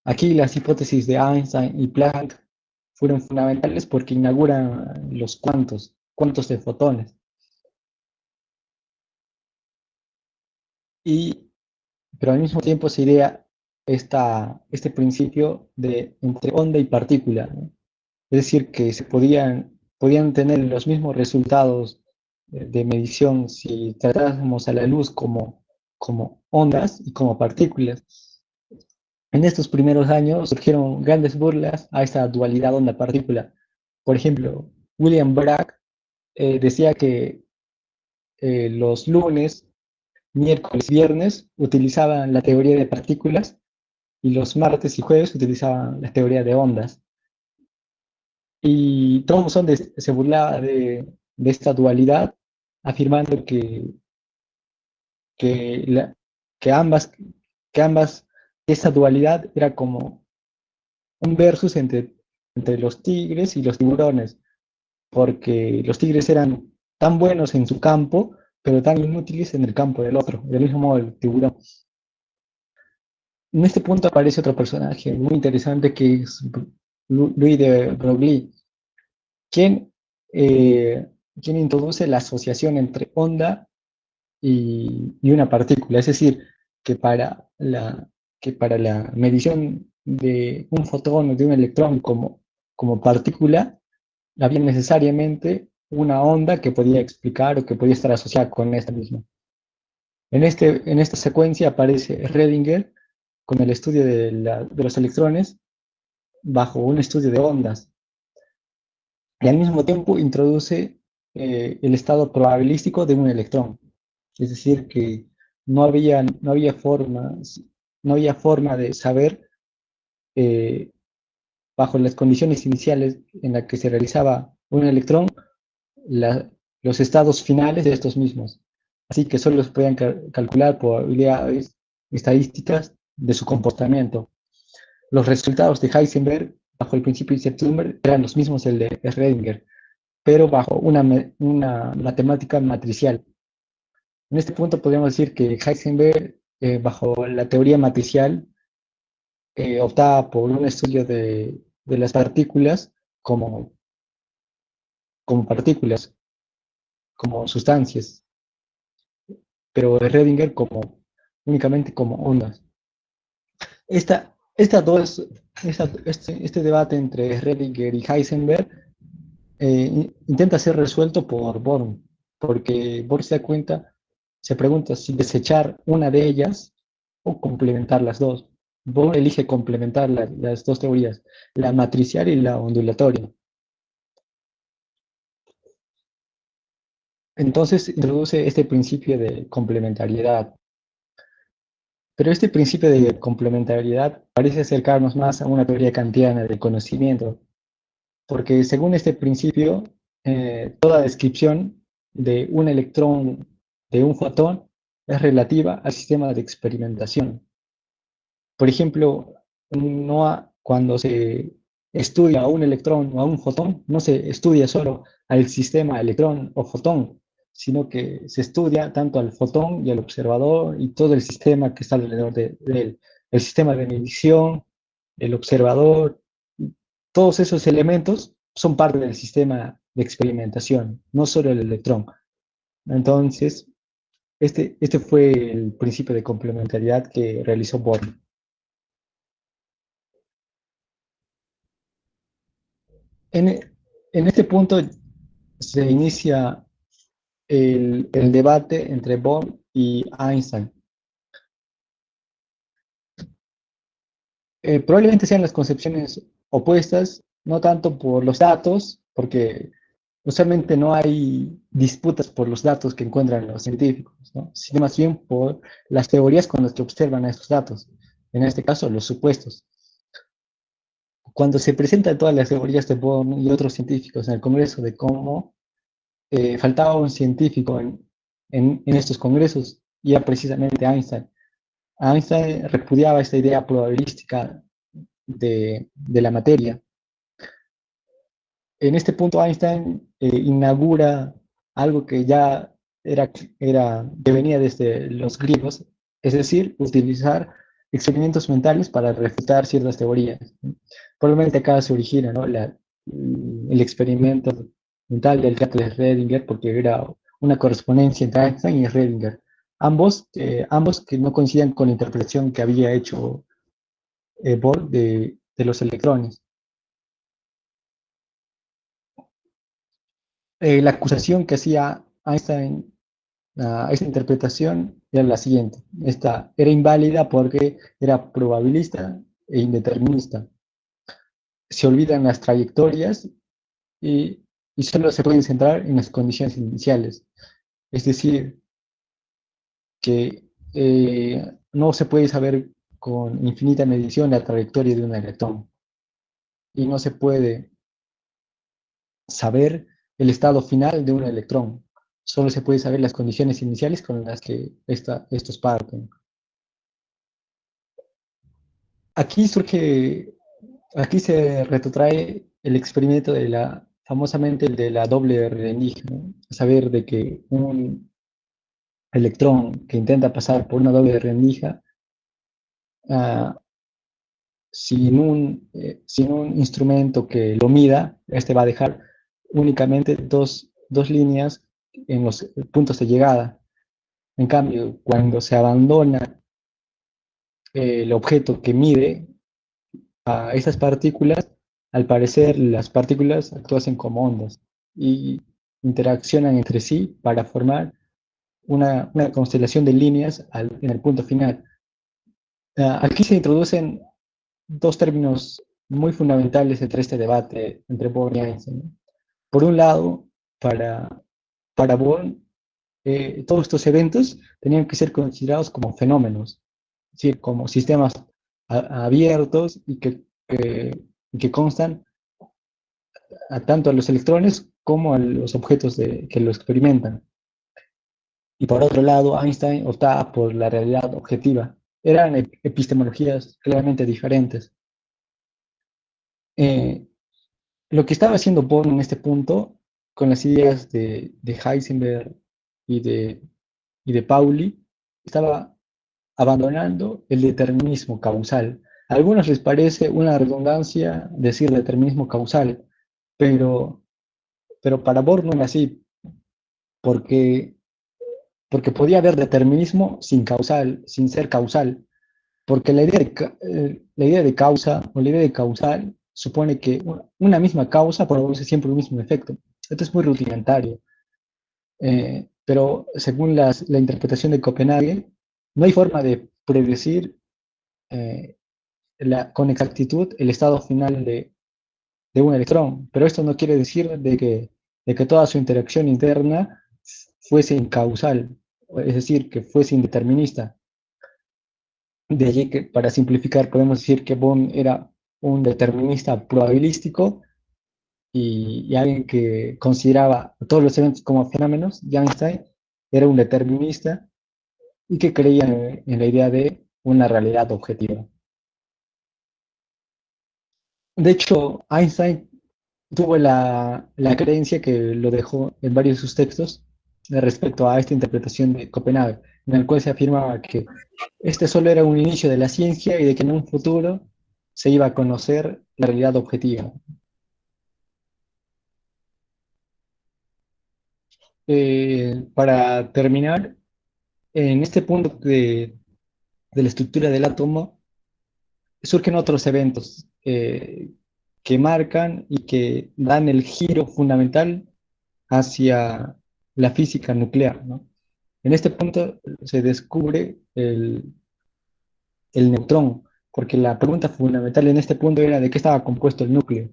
Aquí las hipótesis de Einstein y Planck fueron fundamentales porque inauguran los cuantos de fotones. Y, pero al mismo tiempo se idea este principio de entre onda y partícula, ¿no? Es decir, que podían tener los mismos resultados de medición si tratásemos a la luz como ondas y como partículas. En estos primeros años surgieron grandes burlas a esta dualidad onda-partícula. Por ejemplo, William Bragg decía que los lunes, miércoles y viernes utilizaban la teoría de partículas y los martes y jueves utilizaban la teoría de ondas. Y Thomson se burlaba de esta dualidad, afirmando que, la- que ambas, que ambas, esta dualidad era como un versus entre los tigres y los tiburones, porque los tigres eran tan buenos en su campo, pero tan inútiles en el campo del otro, del mismo modo el tiburón. En este punto aparece otro personaje muy interesante que es Louis de Broglie, quien, eh, quien introduce la asociación entre onda y una partícula, es decir, que para la, que para la medición de un fotón o de un electrón como partícula, había necesariamente una onda que podía explicar o que podía estar asociada con esta misma. En esta secuencia aparece Redinger con el estudio de los electrones bajo un estudio de ondas y al mismo tiempo introduce el estado probabilístico de un electrón. Es decir, que no había forma de saber eh, bajo las condiciones iniciales en las que se realizaba un electrón la, los estados finales de estos mismos. Así que solo se podían calcular probabilidades estadísticas de su comportamiento. Los resultados de Heisenberg bajo el principio de incertidumbre eran los mismos del de Schrödinger, pero bajo una matemática matricial. En este punto podríamos decir que Heisenberg, bajo la teoría matricial, optaba por un estudio de las partículas como, como partículas, como sustancias, pero de Schrödinger únicamente como ondas. Esta dos, este debate entre Schrödinger y Heisenberg intenta ser resuelto por Born, porque Born se pregunta si desechar una de ellas o complementar las dos. Born elige complementar las dos teorías, la matricial y la ondulatoria. Entonces introduce este principio de complementariedad. Pero este principio de complementariedad parece acercarnos más a una teoría kantiana del conocimiento, porque según este principio, toda descripción de un electrón, de un fotón, es relativa al sistema de experimentación. Por ejemplo, cuando se estudia a un electrón o a un fotón, no se estudia solo al sistema electrón o fotón, sino que se estudia tanto al fotón y al observador y todo el sistema que está alrededor de él. El sistema de medición, el observador, todos esos elementos son parte del sistema de experimentación, no solo el electrón. Entonces, este fue el principio de complementariedad que realizó Born. En, en este punto se inicia el debate entre Born y Einstein. Probablemente sean las concepciones opuestas, no tanto por los datos, porque usualmente no hay disputas por los datos que encuentran los científicos, ¿no? Sino más bien por las teorías con las que observan a estos datos, en este caso los supuestos. Cuando se presentan todas las teorías de Born y otros científicos en el Congreso de cómo faltaba un científico en estos congresos, y era precisamente Einstein. Einstein repudiaba esta idea probabilística de la materia. En este punto Einstein inaugura algo que ya que venía desde los griegos, es decir, utilizar experimentos mentales para refutar ciertas teorías. Probablemente acá se origina, ¿no? El experimento mental del gato de Schrödinger, porque era una correspondencia entre Einstein y Schrödinger. Ambos que no coinciden con la interpretación que había hecho Bohr de los electrones. La acusación que hacía Einstein a esta interpretación era la siguiente. Esta era inválida porque era probabilista e indeterminista. Se olvidan las trayectorias y, y solo se pueden centrar en las condiciones iniciales. Es decir, que no se puede saber con infinita medición la trayectoria de un electrón y no se puede saber el estado final de un electrón. Solo se puede saber las condiciones iniciales con las que estos parten. Aquí surge, aquí se retrotrae el experimento de famosamente el de la doble alienígena, ¿no? Saber de que un electrón que intenta pasar por una doble rendija, uh, sin un instrumento que lo mida, este va a dejar únicamente dos líneas en los puntos de llegada. En cambio, cuando se abandona el objeto que mide a esas partículas, al parecer las partículas actúan como ondas y interaccionan entre sí para formar una constelación de líneas en el punto final. Aquí se introducen dos términos muy fundamentales entre este debate entre Born y Einstein, ¿no? Por un lado, para Born, todos estos eventos tenían que ser considerados como fenómenos, es decir, como sistemas abiertos y que constan tanto a los electrones como a los objetos que lo experimentan. Y por otro lado, Einstein optaba por la realidad objetiva. Eran epistemologías claramente diferentes. Eh, lo que estaba haciendo Born en este punto, con las ideas de Heisenberg y de Pauli, estaba abandonando el determinismo causal. A algunos les parece una redundancia decir determinismo causal, pero, pero para Born no era así, porque, porque podía haber determinismo sin ser causal, porque la idea de causa o la idea de causal supone que una misma causa produce siempre un mismo efecto. Esto es muy rudimentario, pero según la interpretación de Copenhague, no hay forma de predecir eh, con exactitud el estado final de un electrón, pero esto no quiere decir de que toda su interacción interna fuese incausal, es decir, que fuese indeterminista. De allí que, para simplificar, podemos decir que Bohm era un determinista probabilístico y alguien que consideraba todos los eventos como fenómenos, y Einstein era un determinista y que creía en la idea de una realidad objetiva. De hecho, Einstein tuvo la creencia que lo dejó en varios de sus textos respecto a esta interpretación de Copenhague, en el cual se afirmaba que este solo era un inicio de la ciencia y de que en un futuro se iba a conocer la realidad objetiva. Para terminar, en este punto de la estructura del átomo, surgen otros eventos que marcan y que dan el giro fundamental hacia la física nuclear, ¿no? En este punto se descubre el neutrón, porque la pregunta fundamental en este punto era de qué estaba compuesto el núcleo.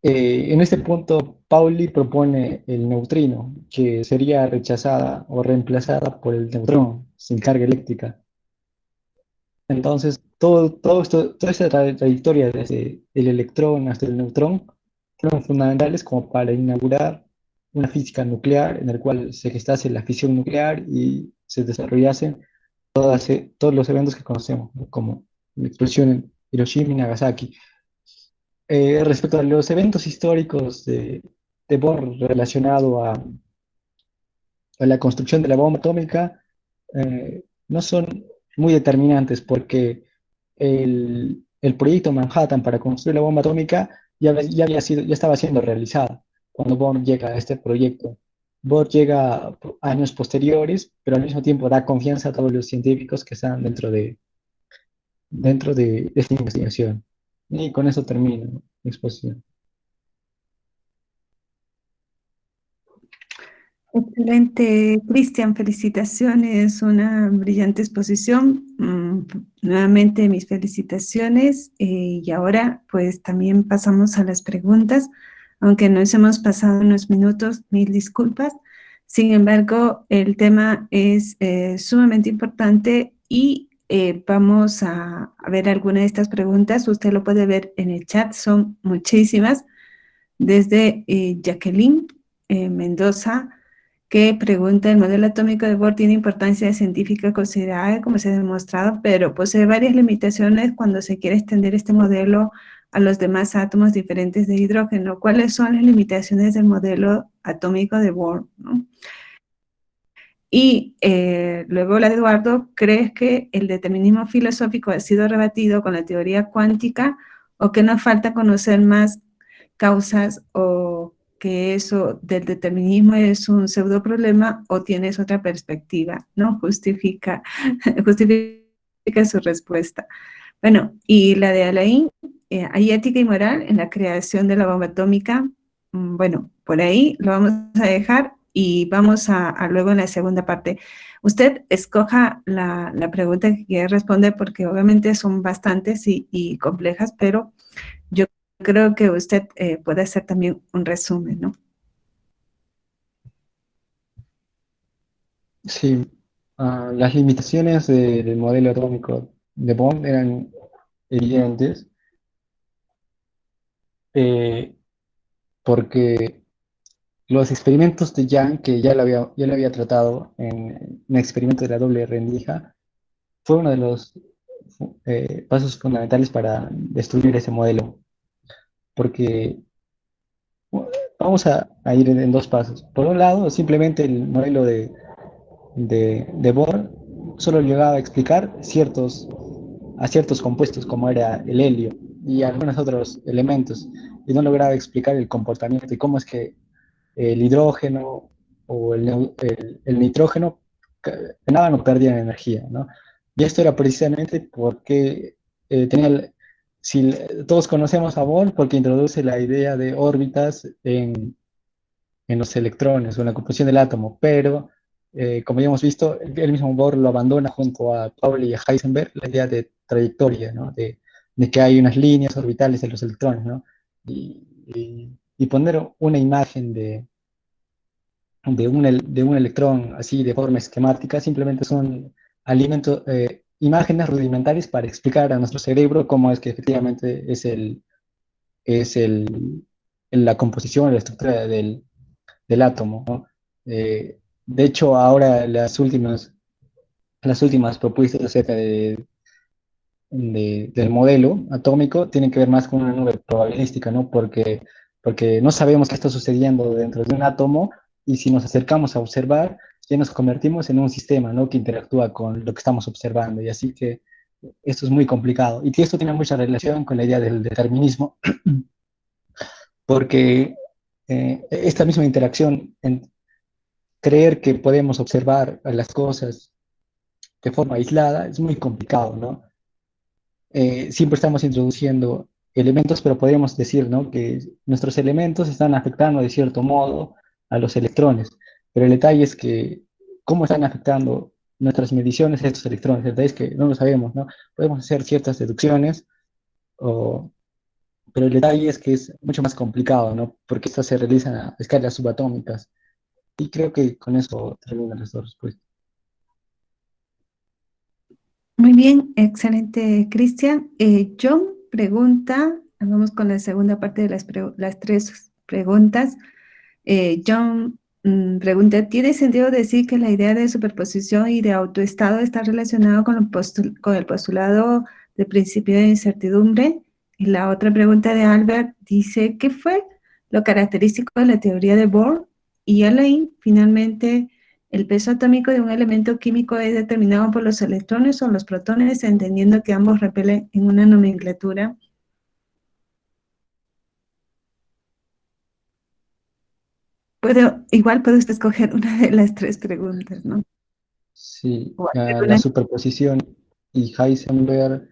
En este punto, Pauli propone el neutrino, que sería rechazada o reemplazada por el neutrón sin carga eléctrica. Entonces, toda esta trayectoria desde el electrón hasta el neutrón fueron fundamentales como para inaugurar una física nuclear en el cual se gestase la fisión nuclear y se desarrollasen todos los eventos que conocemos, ¿no? Como la explosión en Hiroshima y Nagasaki. Respecto a los eventos históricos de Bohr relacionado a la construcción de la bomba atómica, no son muy determinantes porque el proyecto Manhattan para construir la bomba atómica ya estaba siendo realizado cuando Bohr llega a este proyecto. Bohr llega años posteriores, pero al mismo tiempo da confianza a todos los científicos que están dentro de esta investigación. Y con eso termino mi exposición. Excelente, Cristian, felicitaciones, una brillante exposición. Nuevamente mis felicitaciones y ahora pues también pasamos a las preguntas, aunque nos hemos pasado unos minutos, mil disculpas. Sin embargo, el tema es sumamente importante y vamos a ver algunas de estas preguntas. Usted lo puede ver en el chat, son muchísimas. Desde Jacqueline Mendoza, que pregunta, ¿el modelo atómico de Bohr tiene importancia científica considerable, como se ha demostrado, pero posee varias limitaciones cuando se quiere extender este modelo a los demás átomos diferentes de hidrógeno? ¿Cuáles son las limitaciones del modelo atómico de Bohr, ¿no? Y luego la de Eduardo, ¿crees que el determinismo filosófico ha sido rebatido con la teoría cuántica o que nos falta conocer más causas o que eso del determinismo es un pseudo problema o tienes otra perspectiva? ¿No? Justifica su respuesta. Bueno, y la de Alain, ¿hay ética y moral en la creación de la bomba atómica? Bueno, por ahí lo vamos a dejar y vamos a luego en la segunda parte. Usted escoja la pregunta que quiere responder porque obviamente son bastantes y complejas, pero yo creo que usted puede hacer también un resumen, ¿no? Sí, las limitaciones del modelo atómico de Bohr eran evidentes, eh, porque los experimentos de Young, que ya lo había tratado en un experimento de la doble rendija, fue uno de los pasos fundamentales para destruir ese modelo, porque vamos a ir en dos pasos. Por un lado, simplemente el modelo de Bohr solo llegaba a explicar a ciertos compuestos, como era el helio y algunos otros elementos, y no lograba explicar el comportamiento y cómo es que el hidrógeno o el nitrógeno ganaban o perdían energía, ¿no? Y esto era precisamente porque tenía, si todos conocemos a Bohr, porque introduce la idea de órbitas en los electrones o en la composición del átomo, pero como ya hemos visto, el mismo Bohr lo abandona junto a Pauli y a Heisenberg, la idea de trayectoria, ¿no? De que hay unas líneas orbitales de los electrones, ¿no? Y poner una imagen de un electrón así de forma esquemática simplemente son alimentos, imágenes rudimentarias para explicar a nuestro cerebro cómo es que efectivamente es la composición, la estructura del átomo, ¿no? De hecho, ahora las últimas propuestas acerca del modelo atómico tienen que ver más con una nube probabilística, ¿no? Porque no sabemos qué está sucediendo dentro de un átomo y si nos acercamos a observar, ya nos convertimos en un sistema, ¿no? Que interactúa con lo que estamos observando. Y así que esto es muy complicado. Y esto tiene mucha relación con la idea del determinismo, porque esta misma interacción en creer que podemos observar las cosas de forma aislada es muy complicado, ¿no? Siempre estamos introduciendo elementos, pero podríamos decir, ¿no? Que nuestros elementos están afectando de cierto modo a los electrones, pero el detalle es que cómo están afectando nuestras mediciones a estos electrones. El detalle es que no lo sabemos, ¿no? Podemos hacer ciertas deducciones, o, pero el detalle es que es mucho más complicado, ¿no? Porque estas se realizan a escalas subatómicas. Y creo que con eso terminan las dos respuestas. Muy bien, excelente, Cristian. John pregunta, vamos con la segunda parte de las tres preguntas. John pregunta, ¿tiene sentido decir que la idea de superposición y de autoestado está relacionado con, con el postulado de principio de incertidumbre? Y la otra pregunta de Albert dice, ¿qué fue lo característico de la teoría de Bohr? Y Alain, finalmente, ¿el peso atómico de un elemento químico es determinado por los electrones o los protones, entendiendo que ambos repelen en una nomenclatura? Igual puede usted escoger una de las tres preguntas, ¿no? Sí, O hacer la una. superposición y Heisenberg,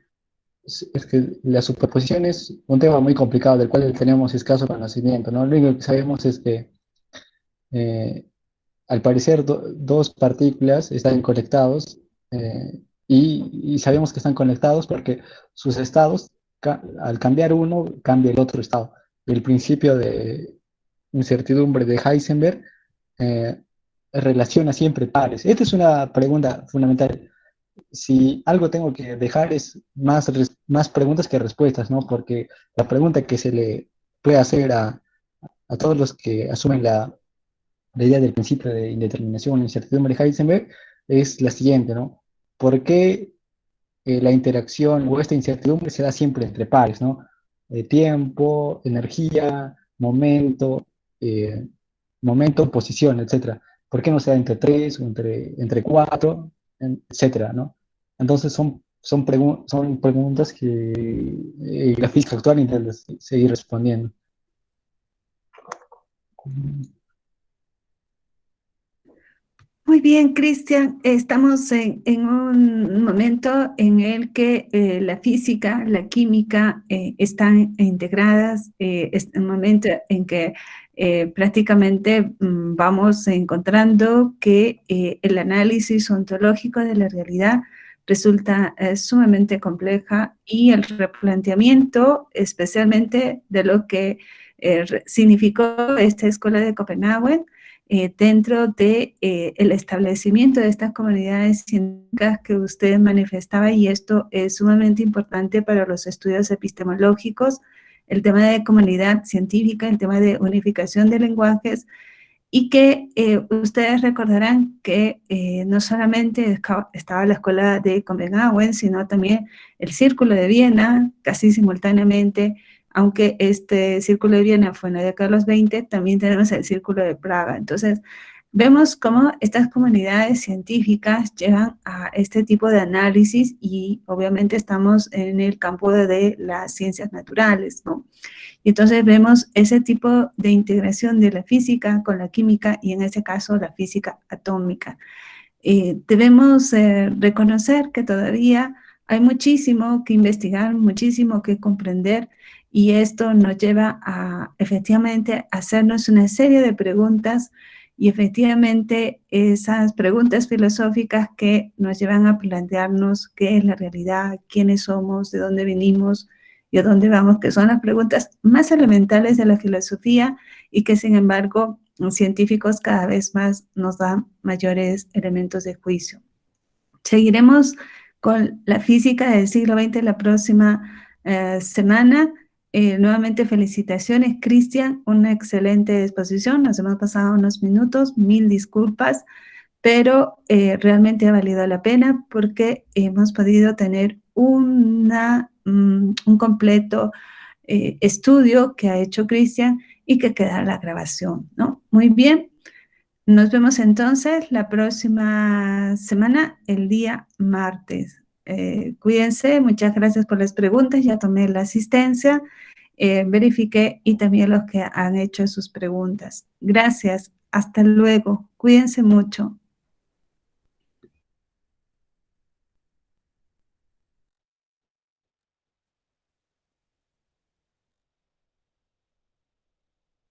es que la superposición es un tema muy complicado del cual tenemos escaso conocimiento, ¿no? Lo único que sabemos es que eh, al parecer dos partículas están conectados y sabemos que están conectados porque sus estados, al cambiar uno, cambia el otro estado. El principio de incertidumbre de Heisenberg eh, relaciona siempre pares. Esta es una pregunta fundamental. Si algo tengo que dejar es más preguntas que respuestas, ¿no? Porque la pregunta que se le puede hacer a todos los que asumen la idea del principio de indeterminación o incertidumbre de Heisenberg es la siguiente, ¿no? ¿Por qué la interacción o esta incertidumbre se da siempre entre pares, ¿no? Tiempo, energía, eh, momento, posición, etcétera. ¿Por qué no se da entre tres o entre cuatro, etcétera, ¿no? Entonces son preguntas que la física actual intenta seguir respondiendo. Muy bien, Cristian. Estamos en un momento en el que la física, la química están integradas. Es un momento en que prácticamente vamos encontrando que el análisis ontológico de la realidad resulta sumamente compleja y el replanteamiento, especialmente de lo que significó esta escuela de Copenhague, dentro de el establecimiento de estas comunidades científicas que usted manifestaba, y esto es sumamente importante para los estudios epistemológicos, el tema de comunidad científica, el tema de unificación de lenguajes, y que ustedes recordarán que no solamente estaba la escuela de Copenhague, sino también el Círculo de Viena, casi simultáneamente. Aunque este Círculo de Viena fue en la década de los 20, también tenemos el Círculo de Praga. Entonces, vemos cómo estas comunidades científicas llegan a este tipo de análisis y obviamente estamos en el campo de las ciencias naturales, ¿no? Y entonces vemos ese tipo de integración de la física con la química y en este caso la física atómica. Debemos reconocer que todavía hay muchísimo que investigar, muchísimo que comprender, y esto nos lleva a efectivamente hacernos una serie de preguntas, y efectivamente esas preguntas filosóficas que nos llevan a plantearnos qué es la realidad, quiénes somos, de dónde venimos y a dónde vamos, que son las preguntas más elementales de la filosofía y que sin embargo científicos cada vez más nos dan mayores elementos de juicio. Seguiremos con la física del siglo XX la próxima semana. Nuevamente felicitaciones, Cristian, una excelente exposición. Nos hemos pasado unos minutos, mil disculpas, pero realmente ha valido la pena porque hemos podido tener un completo estudio que ha hecho Cristian y que queda la grabación, ¿no? Muy bien. Nos vemos entonces la próxima semana, el día martes. Cuídense, muchas gracias por las preguntas, ya tomé la asistencia, verifiqué y también los que han hecho sus preguntas. Gracias, hasta luego, cuídense mucho.